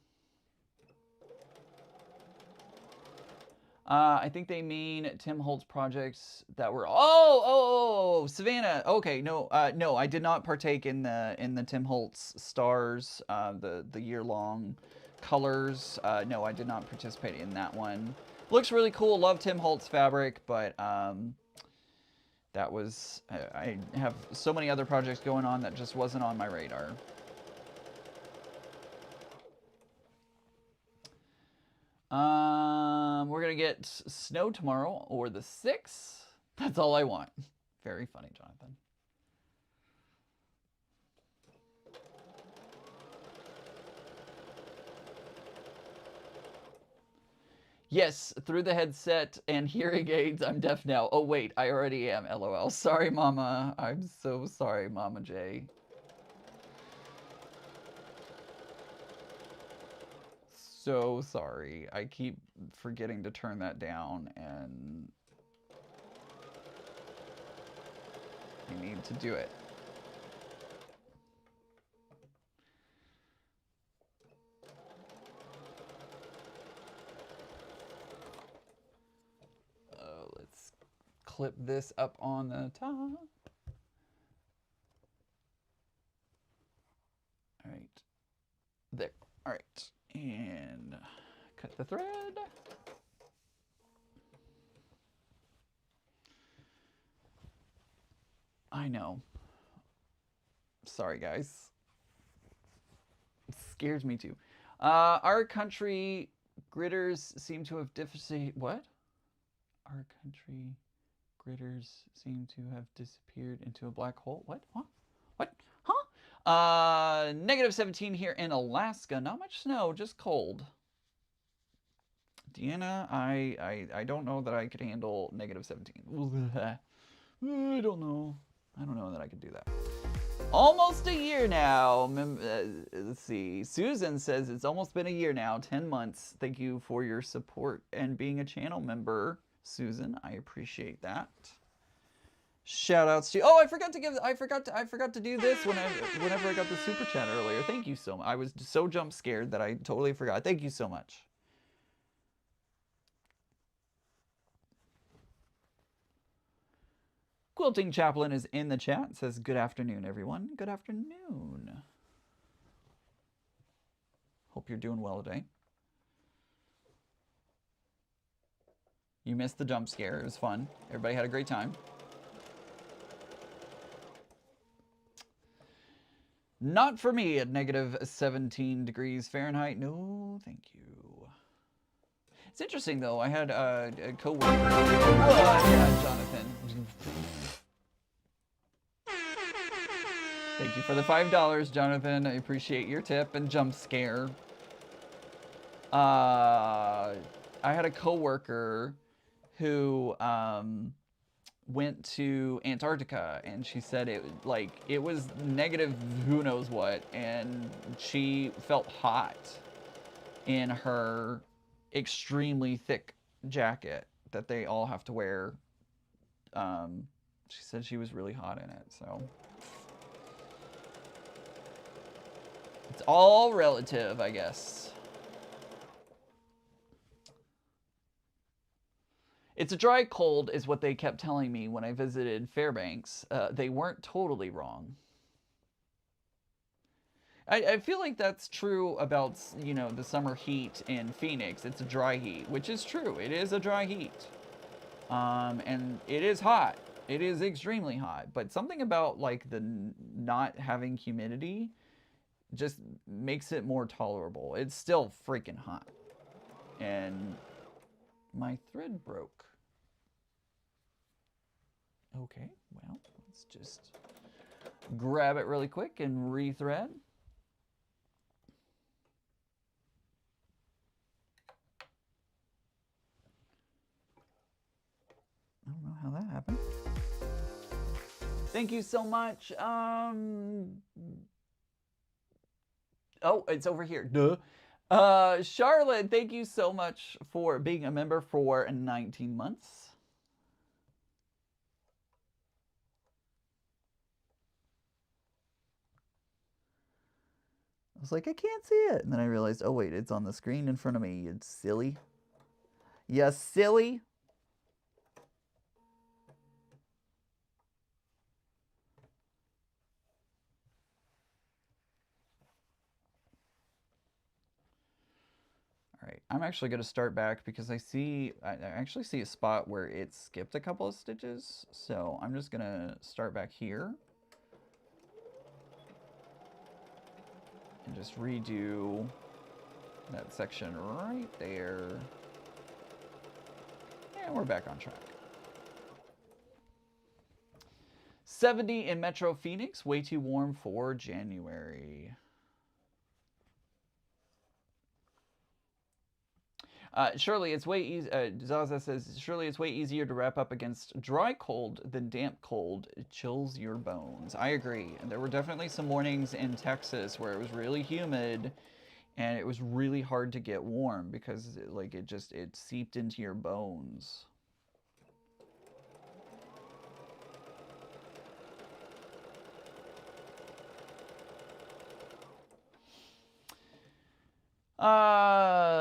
I think they mean Tim Holtz projects that were. Oh, Savannah. Okay, no, no, I did not partake in the Tim Holtz stars, the year-long colors. No, I did not participate in that one. Looks really cool. Love Tim Holtz fabric, but that was, I have so many other projects going on that just wasn't on my radar. We're gonna get snow tomorrow or the 6th. That's all I want. Very funny, Jonathan. Yes, through the headset and hearing aids, I'm deaf now. Oh, wait, I already am, LOL. Sorry, Mama. I'm so sorry, Mama J. so sorry. I keep forgetting to turn that down, and I need to do it. Let's clip this up on the top. All right. There. All right. And cut the thread. I know. Sorry, guys. It scares me too. Our country gritters seem to have what? Our country gritters seem to have disappeared into a black hole. What? Huh? What? Huh? -17 here in Alaska. Not much snow, just cold. Deanna, I don't know that I could handle -17. I don't know. I don't know that I could do that. Almost a year now. Let's see. Susan says it's almost been a year now, 10 months. Thank you for your support and being a channel member, Susan. I appreciate that. Shout outs to you. Oh, I forgot to do this whenever I got the super chat earlier. Thank you so much. I was so jump scared that I totally forgot. Thank you so much. Quilting Chaplain is in the chat. It says, good afternoon, everyone. Good afternoon. Hope you're doing well today. You missed the jump scare. It was fun. Everybody had a great time. Not for me at -17 degrees Fahrenheit. No, thank you. It's interesting, though. I had a co-worker. Yeah, Jonathan. Thank you for the $5, Jonathan. I appreciate your tip and jump scare. I had a coworker who went to Antarctica, and she said it was negative who knows what, and she felt hot in her extremely thick jacket that they all have to wear. She said she was really hot in it, so it's all relative, I guess. It's a dry cold is what they kept telling me when I visited Fairbanks. They weren't totally wrong. I feel like that's true about, you know, the summer heat in Phoenix. It's a dry heat, which is true. It is a dry heat. And it is hot. It is extremely hot. But something about, like, the not having humidity just makes it more tolerable. It's still freaking hot. And my thread broke. Okay, well, let's just grab it really quick and rethread. I don't know how that happened. Thank you so much. Oh, it's over here. Duh. Charlotte, thank you so much for being a member for 19 months. I was like, I can't see it. And then I realized, oh wait, it's on the screen in front of me. It's silly. Yes, silly. All right, I'm actually going to start back because I actually see a spot where it skipped a couple of stitches. So I'm just going to start back here and just redo that section right there. And we're back on track. 70 in Metro Phoenix, way too warm for January. Surely it's way easier. Zaza says, surely it's way easier to wrap up against dry cold than damp cold. It chills your bones. I agree. And there were definitely some mornings in Texas where it was really humid and it was really hard to get warm because it seeped into your bones.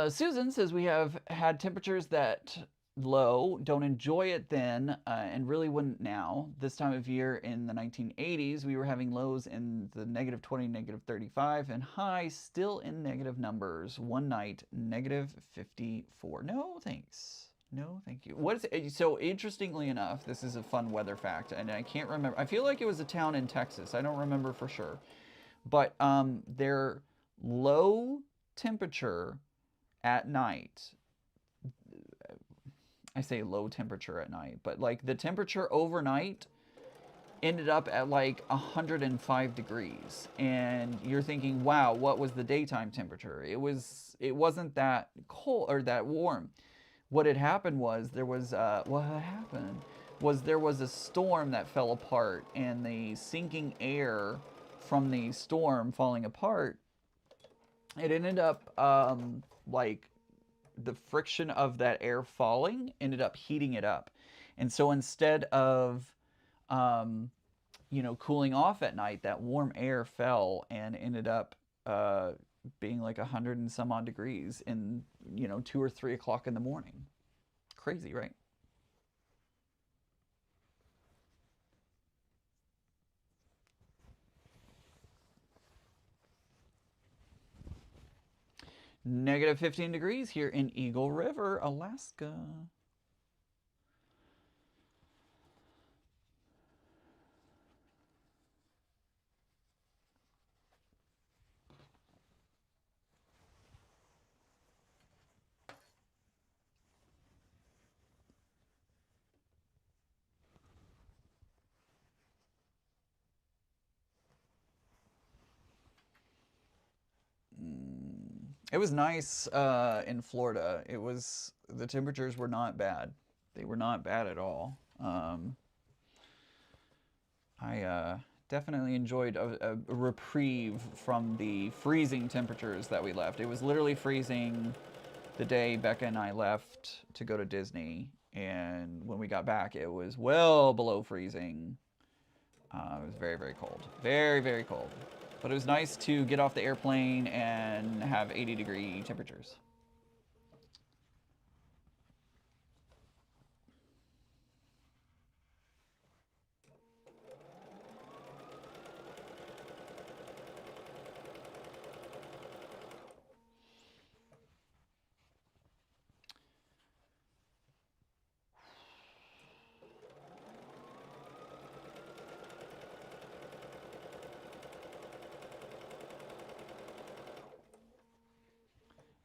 Susan says we have had temperatures that low, don't enjoy it then, and really wouldn't now. This time of year in the 1980s, we were having lows in the -20, -35, and highs still in negative numbers. One night, -54. No, thanks. No, thank you. What is it? So interestingly enough, this is a fun weather fact, and I can't remember. I feel like it was a town in Texas. I don't remember for sure, but their low temperature at night, I say low temperature at night, but like the temperature overnight ended up at like 105 degrees, and you're thinking, wow, what was the daytime temperature? It wasn't that cold or that warm. What had happened was there was a storm that fell apart, and the sinking air from the storm falling apart, it ended up like the friction of that air falling ended up heating it up. And so instead of um, cooling off at night, that warm air fell and ended up being like 100 and some odd degrees in 2 or 3 o'clock in the morning. Crazy, right? -15 degrees here in Eagle River, Alaska. It was nice in Florida. The temperatures were not bad. They were not bad at all. I definitely enjoyed a reprieve from the freezing temperatures that we left. It was literally freezing the day Becca and I left to go to Disney, and when we got back, it was well below freezing. It was very, very cold. Very, very cold. But it was nice to get off the airplane and have 80-degree temperatures.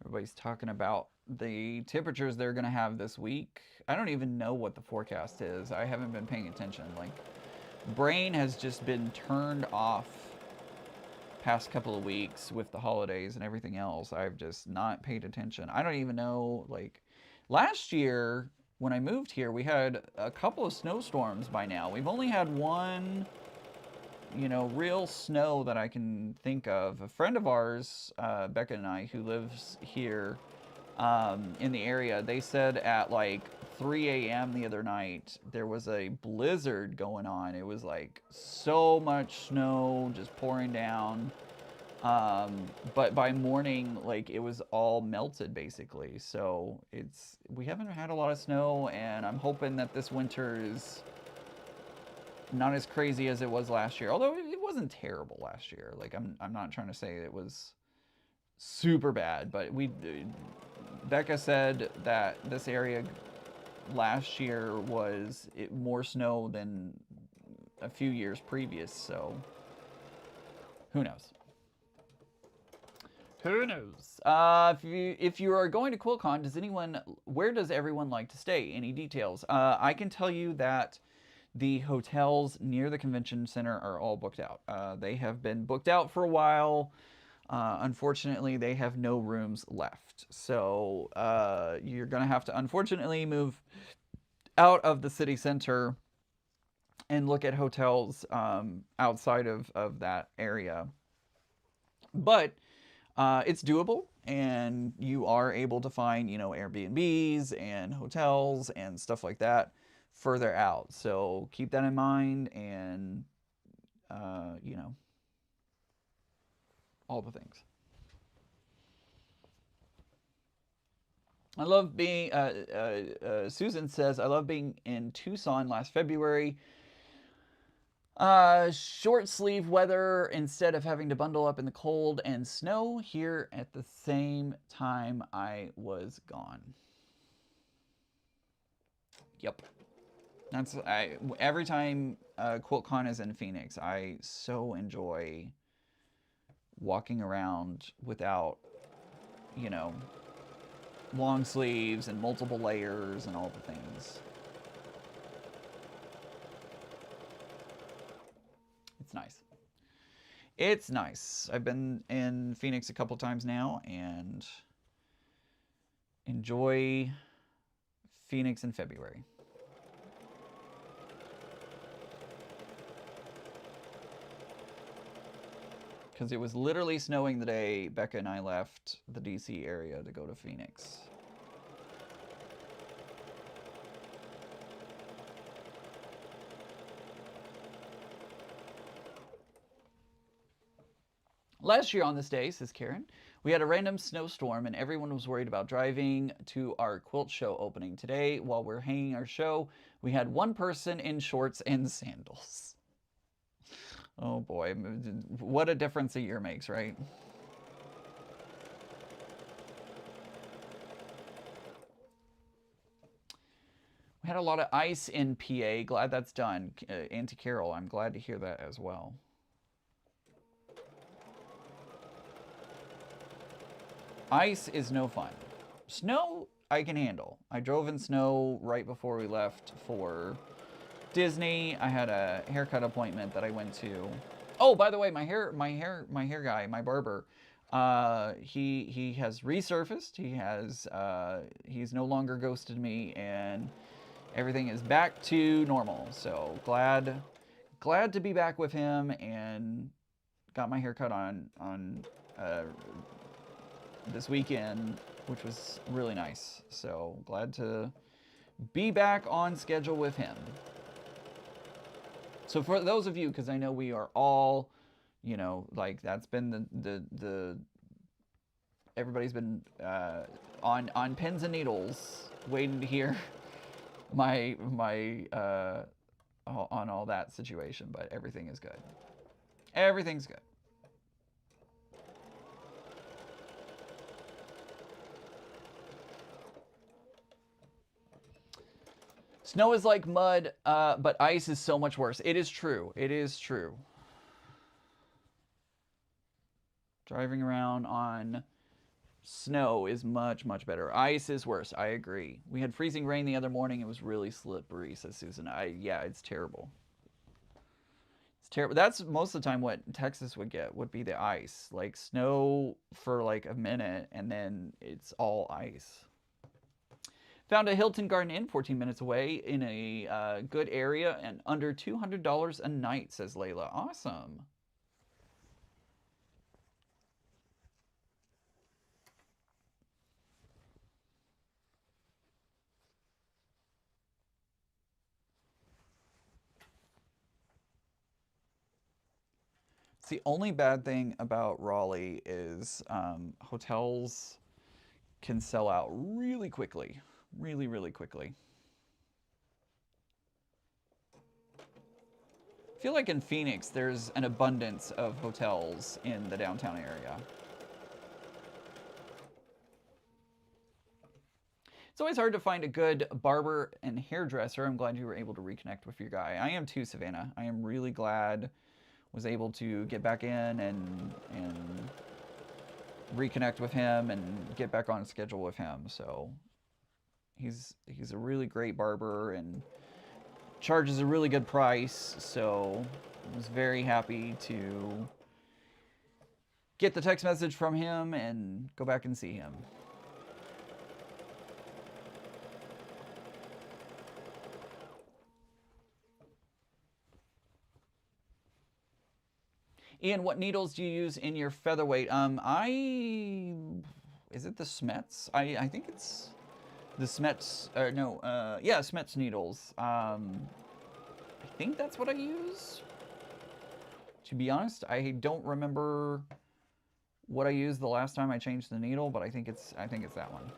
Everybody's talking about the temperatures they're going to have this week. I don't even know what the forecast is. I haven't been paying attention. Like, brain has just been turned off past couple of weeks with the holidays and everything else. I've just not paid attention. I don't even know, like, last year when I moved here, we had a couple of snowstorms by now. We've only had one, real snow that I can think of. A friend of ours, Becca and I, who lives here in the area, they said at like 3 a.m. the other night, there was a blizzard going on. It was like so much snow just pouring down. But by morning, like it was all melted basically. So we haven't had a lot of snow, and I'm hoping that this winter is not as crazy as it was last year. Although it wasn't terrible last year. Like I'm not trying to say it was super bad, but Becca said that this area last year was more snow than a few years previous. So who knows? Who knows? If you are going to QuiltCon, where does everyone like to stay? Any details? I can tell you that the hotels near the convention center are all booked out. They have been booked out for a while. Unfortunately, they have no rooms left. So you're going to have to, unfortunately, move out of the city center and look at hotels outside of that area. But It's doable, and you are able to find, Airbnbs and hotels and stuff like that further out. So keep that in mind, and you know, all the things. I love being. Susan says, I love being in Tucson last February. Short sleeve weather instead of having to bundle up in the cold and snow here at the same time I was gone. Yep. Every time QuiltCon is in Phoenix, I so enjoy walking around without, you know, long sleeves and multiple layers and all the things. It's nice. It's nice. I've been in Phoenix a couple times now and enjoy Phoenix in February. Because it was literally snowing the day Becca and I left the DC area to go to Phoenix. Last year on this day, says Karen, we had a random snowstorm and everyone was worried about driving to our quilt show opening. Today, while we're hanging our show, we had one person in shorts and sandals. Oh boy, what a difference a year makes, right? We had a lot of ice in PA. Glad that's done. Auntie Carol, I'm glad to hear that as well. Ice is no fun. Snow, I can handle. I drove in snow right before we left for Disney. I had a haircut appointment that I went to. Oh, by the way, my hair guy, my barber, he has resurfaced. He's no longer ghosted me, and everything is back to normal. So glad to be back with him, and got my haircut on this weekend, which was really nice. So glad to be back on schedule with him. So for those of you, because I know we are all, like that's been the everybody's been on pins and needles waiting to hear my on all that situation, but everything is good. Everything's good. Snow is like mud, but ice is so much worse. It is true. It is true. Driving around on snow is much, much better. Ice is worse. I agree. We had freezing rain the other morning. It was really slippery, says Susan. Yeah, it's terrible. It's terrible. That's most of the time what Texas would get, would be the ice. Like snow for like a minute, and then it's all ice. Found a Hilton Garden Inn 14 minutes away in a good area and under $200 a night, says Layla. Awesome. It's the only bad thing about Raleigh is hotels can sell out really quickly. Really, really quickly. I feel like in Phoenix, there's an abundance of hotels in the downtown area. It's always hard to find a good barber and hairdresser. I'm glad you were able to reconnect with your guy. I am too, Savannah. I am really glad was able to get back in and reconnect with him and get back on schedule with him. So he's a really great barber and charges a really good price. So I was very happy to get the text message from him and go back and see him. Ian, what needles do you use in your featherweight? Is it the Smets? I think it's the Smets, no, yeah, Smets needles. I think that's what I use. To be honest, I don't remember what I used the last time I changed the needle, but I think it's that one.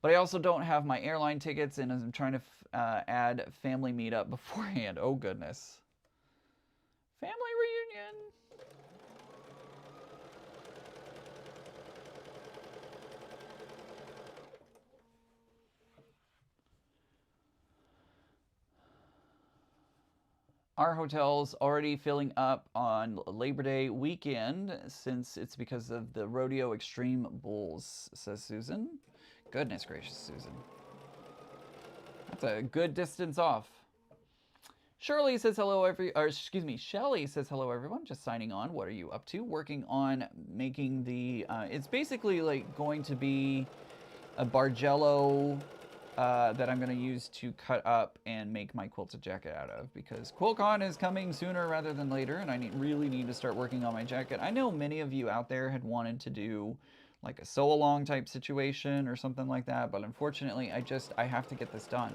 But I also don't have my airline tickets, and I'm trying to add family meetup beforehand. Oh goodness. Family reunion. Our hotel's already filling up on Labor Day weekend since it's because of the Rodeo Extreme Bulls, says Susan. Goodness gracious, Susan. That's a good distance off. Shirley says hello Shelly says hello everyone, just signing on. What are you up to? Working on making the, it's basically like going to be a Bargello that I'm going to use to cut up and make my quilted jacket out of, because QuiltCon is coming sooner rather than later, and I really need to start working on my jacket. I know many of you out there had wanted to do like a sew-along type situation or something like that, but unfortunately I have to get this done.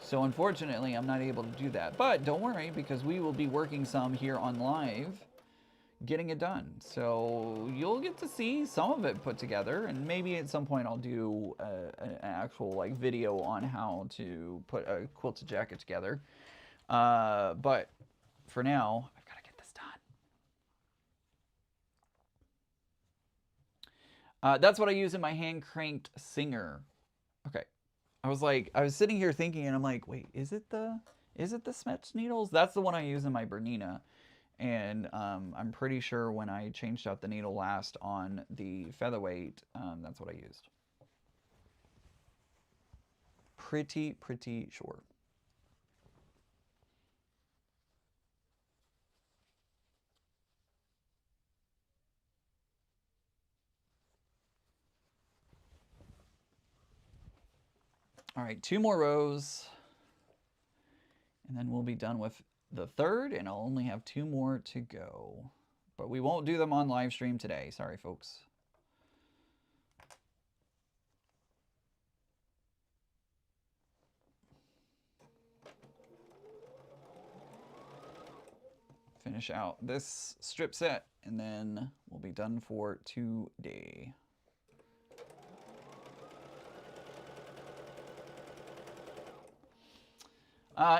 So unfortunately I'm not able to do that, but don't worry, because we will be working some here on live getting it done. So you'll get to see some of it put together, and maybe at some point I'll do an actual like video on how to put a quilted jacket together. But for now, I've got to get this done. That's what I use in my hand cranked Singer. Okay. I was sitting here thinking, and I'm like, wait, is it the Smets needles? That's the one I use in my Bernina. And I'm pretty sure when I changed out the needle last on the featherweight, that's what I used. Pretty sure. All right, 2 more rows, and then we'll be done with the third, and I'll only have 2 more to go. But we won't do them on live stream today. Sorry, folks. Finish out this strip set, and then we'll be done for today.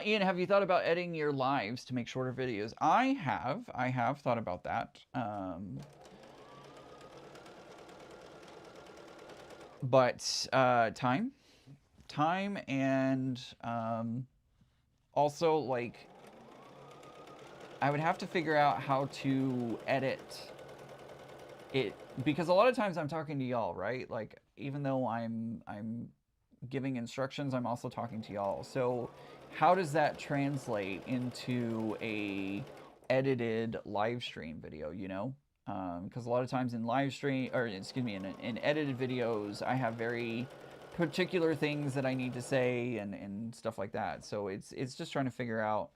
Ian, have you thought about editing your lives to make shorter videos? I have thought about that. But time, and also like I would have to figure out how to edit it, because a lot of times I'm talking to y'all, right? Like even though I'm giving instructions, I'm also talking to y'all. So how does that translate into a edited live stream video, you know? Because a lot of times in live stream, or excuse me, in edited videos, I have very particular things that I need to say and stuff like that. So it's just trying to figure out,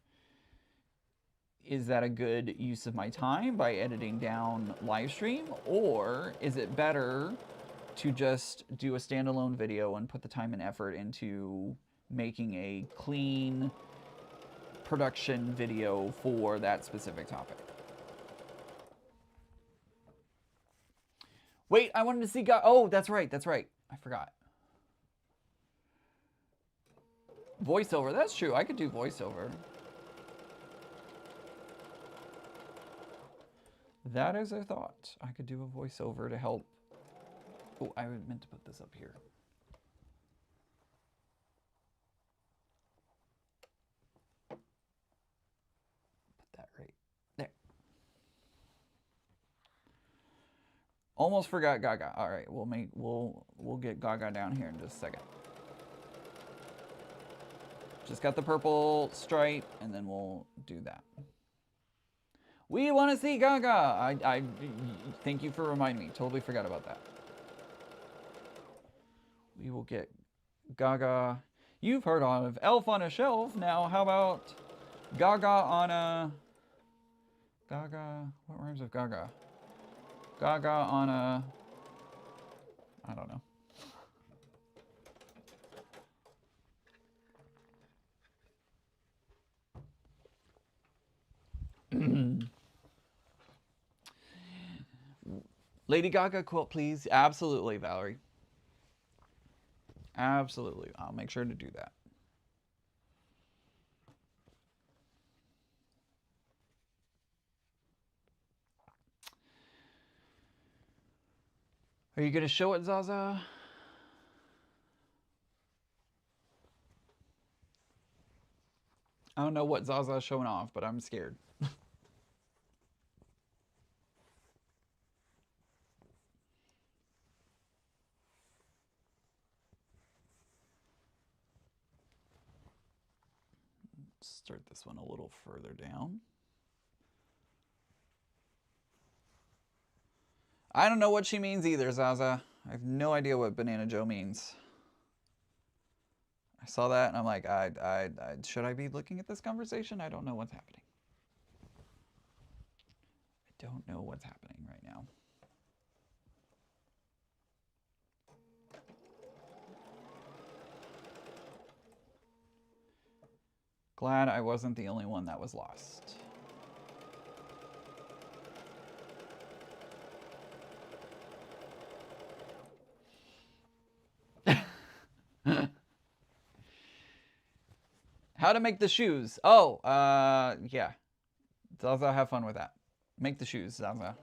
is that a good use of my time by editing down live stream, or is it better to just do a standalone video and put the time and effort into making a clean production video for that specific topic? Wait, I wanted to see Gaga. Oh, that's right. I forgot. Voiceover, that's true. I could do voiceover. That is a thought. I could do a voiceover to help. Oh, I meant to put this up here. Put that right there. Almost forgot Gaga. All right, we'll get Gaga down here in just a second. Just got the purple stripe, and then we'll do that. We want to see Gaga. I thank you for reminding me. Totally forgot about that. We will get Gaga. You've heard of elf on a shelf. Now, how about Gaga on a... Gaga... What rhymes with Gaga? Gaga on a... I don't know. Lady Gaga quilt, please. Absolutely, Valerie. Absolutely. I'll make sure to do that. Are you going to show it, Zaza? I don't know what Zaza's showing off, but I'm scared. Start this one a little further down. I don't know what she means either, Zaza. I have no idea what Banana Joe means. I saw that and I'm like, should I be looking at this conversation? I don't know what's happening. I don't know what's happening right now. Glad I wasn't the only one that was lost. How to make the shoes. Oh, yeah. Zaza, have fun with that. Make the shoes, Zaza.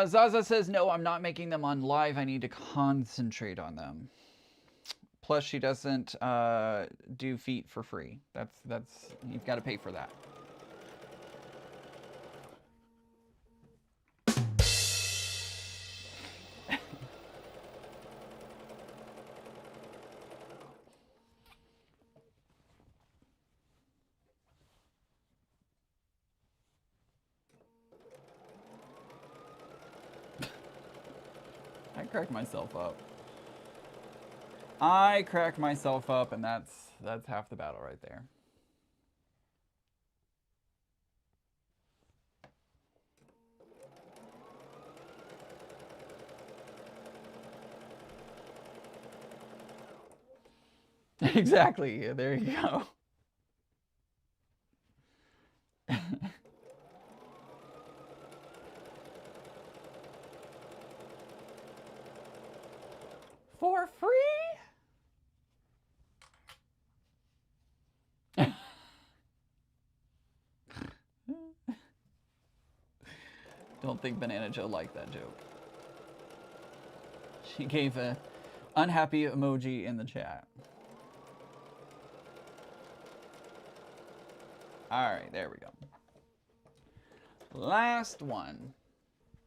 Zaza says, no, I'm not making them on live. I need to concentrate on them. Plus, she doesn't do feet for free. That's you've got to pay for that. I cracked myself up. I cracked myself up, and that's half the battle right there. Exactly. Yeah, there you go. For free? Don't think Banana Joe liked that joke. She gave a unhappy emoji in the chat. All right, there we go. Last one.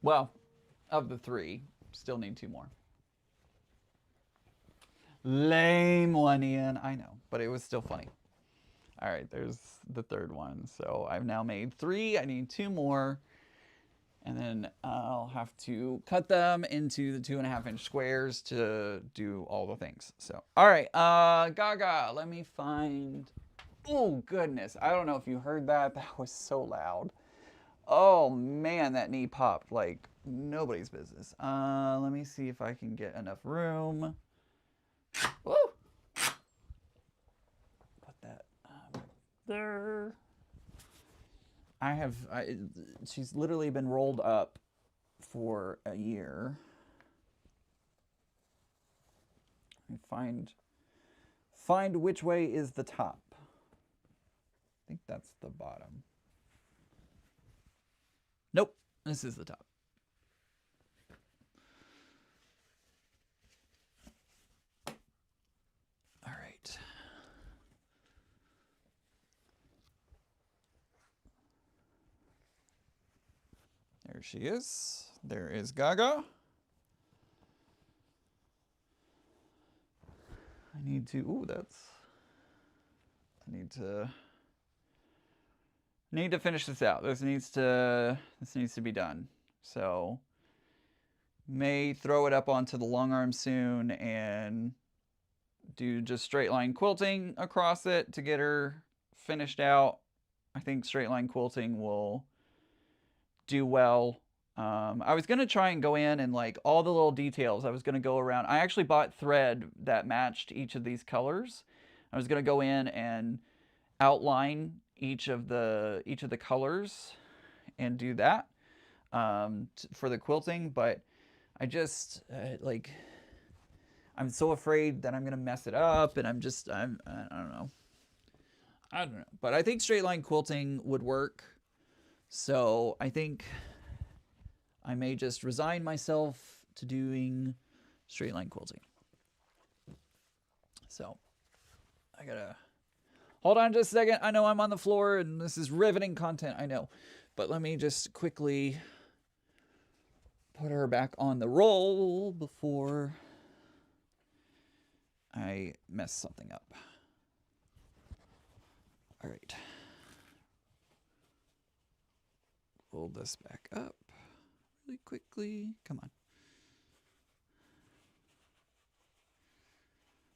Well, of the three, still need two more. Lame one, Ian. I know, but it was still funny. All right, there's the third one. So I've now made three. I need two more. And then I'll have to cut them into the 2.5-inch squares to do all the things. So, all right, Gaga, let me find... Oh, goodness. I don't know if you heard that. That was so loud. Oh, man, that knee popped like nobody's business. Let me see if I can get enough room. Woo! Put that there. She's literally been rolled up for a year. Let me find which way is the top. I think that's the bottom. Nope, this is the top. All right. There she is. There is Gaga. I need to, ooh, that's, I need to finish this out. This needs to be done. So may throw it up onto the long arm soon and do just straight line quilting across it to get her finished out. I think straight line quilting will do well. I was gonna try and go in and like all the little details. I was gonna go around. I actually bought thread that matched each of these colors. I was gonna go in and outline each of the colors and do that for the quilting, but I just like I'm so afraid that I'm gonna mess it up, and I don't know. But I think straight line quilting would work. So I think I may just resign myself to doing straight line quilting. So I gotta hold on just a second. I know I'm on the floor and this is riveting content, I know. But let me just quickly put her back on the roll before I mess something up. All right. Roll this back up really quickly. Come on.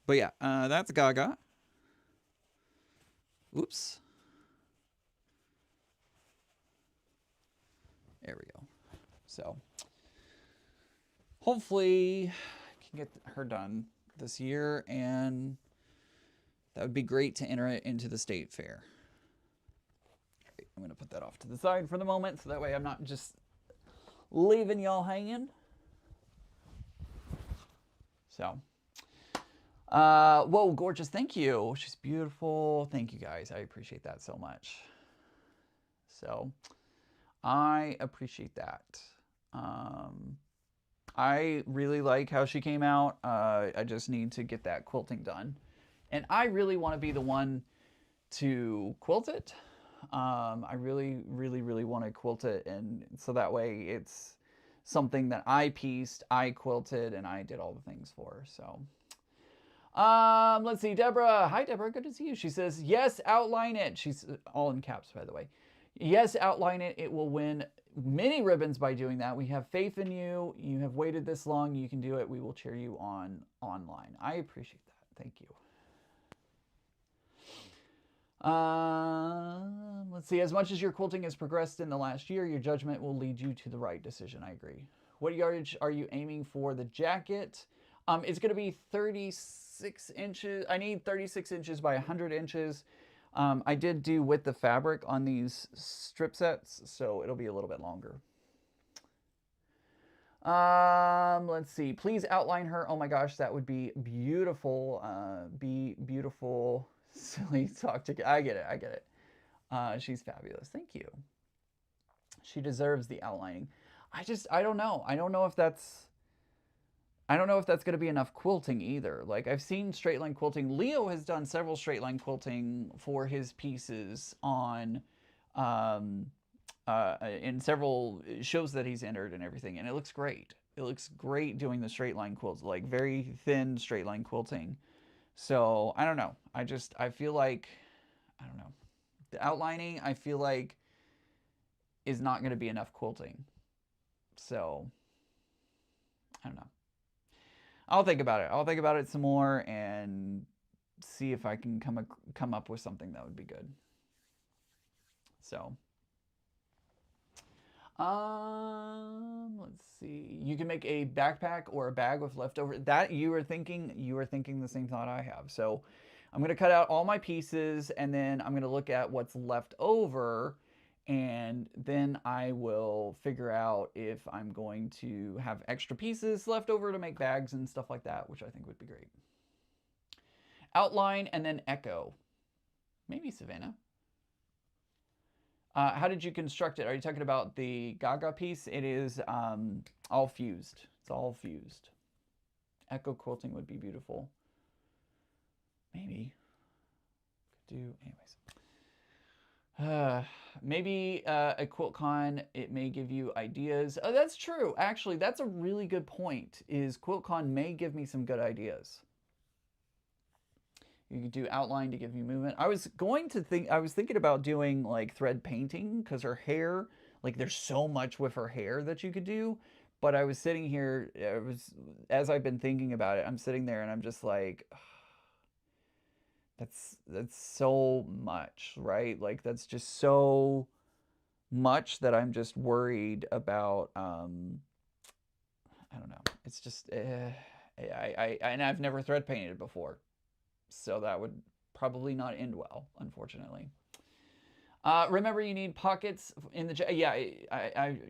But yeah, that's Gaga. Oops. There we go. So hopefully I can get her done this year, and that would be great to enter it into the state fair. Great. I'm going to put that off to the side for the moment, so that way I'm not just leaving y'all hanging. So, whoa, gorgeous. Thank you. She's beautiful. Thank you, guys. I appreciate that so much. So, I appreciate that. I really like how she came out. I just need to get that quilting done. And I really want to be the one to quilt it. I really, really, really want to quilt it. And so that way it's something that I pieced, I quilted, and I did all the things for. So, let's see, Deborah. Hi, Deborah. Good to see you. She says, yes, outline it. She's all in caps, by the way. Yes, outline it. It will win many ribbons by doing that. We have faith in you. You have waited this long. You can do it. We will cheer you on online. I appreciate that. Thank you. Let's see. As much as your quilting has progressed in the last year, your judgment will lead you to the right decision. I agree. What yardage are you aiming for the jacket? It's going to be 36 inches. I need 36 inches by 100 inches. I did do with the fabric on these strip sets, so it'll be a little bit longer. Let's see. Please outline her. Oh my gosh, that would be beautiful. Be beautiful. Silly talk to. I get it. I get it. She's fabulous. Thank you. She deserves the outlining. I don't know. I don't know if that's going to be enough quilting either. Like, I've seen straight line quilting. Leo has done several straight line quilting for his pieces on in several shows that he's entered and everything, and it looks great. It looks great doing the straight line quilts, like very thin straight line quilting. So I don't know. I feel like, I don't know. The outlining, I feel like, is not going to be enough quilting. So I don't know. I'll think about it. I'll think about it some more and see if I can come up with something that would be good. So, let's see. You can make a backpack or a bag with leftover. That you were thinking the same thought I have. So, I'm going to cut out all my pieces, and then I'm going to look at what's left over, and then I will figure out if I'm going to have extra pieces left over to make bags and stuff like that, which I think would be great. Outline and then echo. Maybe Savannah. How did you construct it? Are you talking about the Gaga piece? It is all fused. It's all fused. Echo quilting would be beautiful. Maybe. Could do, anyways. Uh, maybe at QuiltCon it may give you ideas. Oh, that's true. Actually, that's a really good point. Is QuiltCon may give me some good ideas. You could do outline to give you movement. I was thinking about doing like thread painting because her hair, like there's so much with her hair that you could do. But I was sitting here, as I've been thinking about it, I'm sitting there and I'm just like, that's so much, right? Like that's just so much that I'm just worried about. I don't know. It's just, and I've never thread painted before, so that would probably not end well, unfortunately. Remember, you need pockets in the yeah,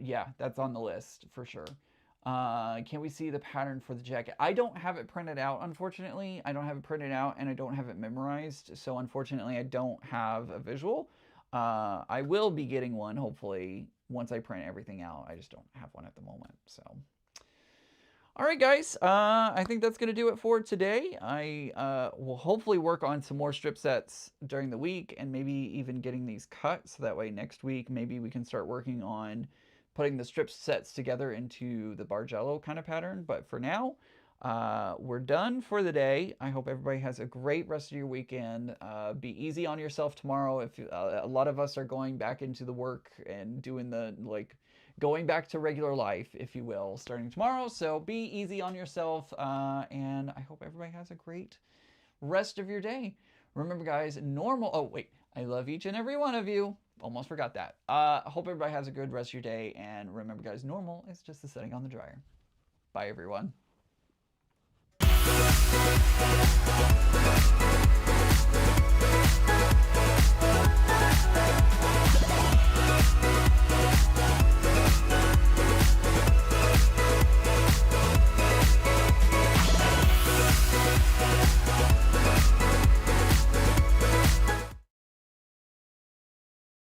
yeah, that's on the list for sure. Can we see the pattern for the jacket? I don't have it printed out, unfortunately. I don't have it printed out and I don't have it memorized. So unfortunately, I don't have a visual. I will be getting one, hopefully, once I print everything out. I just don't have one at the moment. So, all right, guys. I think that's going to do it for today. I will hopefully work on some more strip sets during the week and maybe even getting these cut. So that way next week, maybe we can start working on putting the strip sets together into the Bargello kind of pattern. But for now, we're done for the day. I hope everybody has a great rest of your weekend. Be easy on yourself tomorrow. If a lot of us are going back into the work and doing the going back to regular life, if you will, starting tomorrow. So be easy on yourself, and I hope everybody has a great rest of your day. Remember, guys, normal. Oh wait, I love each and every one of you. Almost forgot that. Hope everybody has a good rest of your day. And remember, guys, normal is just the setting on the dryer. Bye, everyone.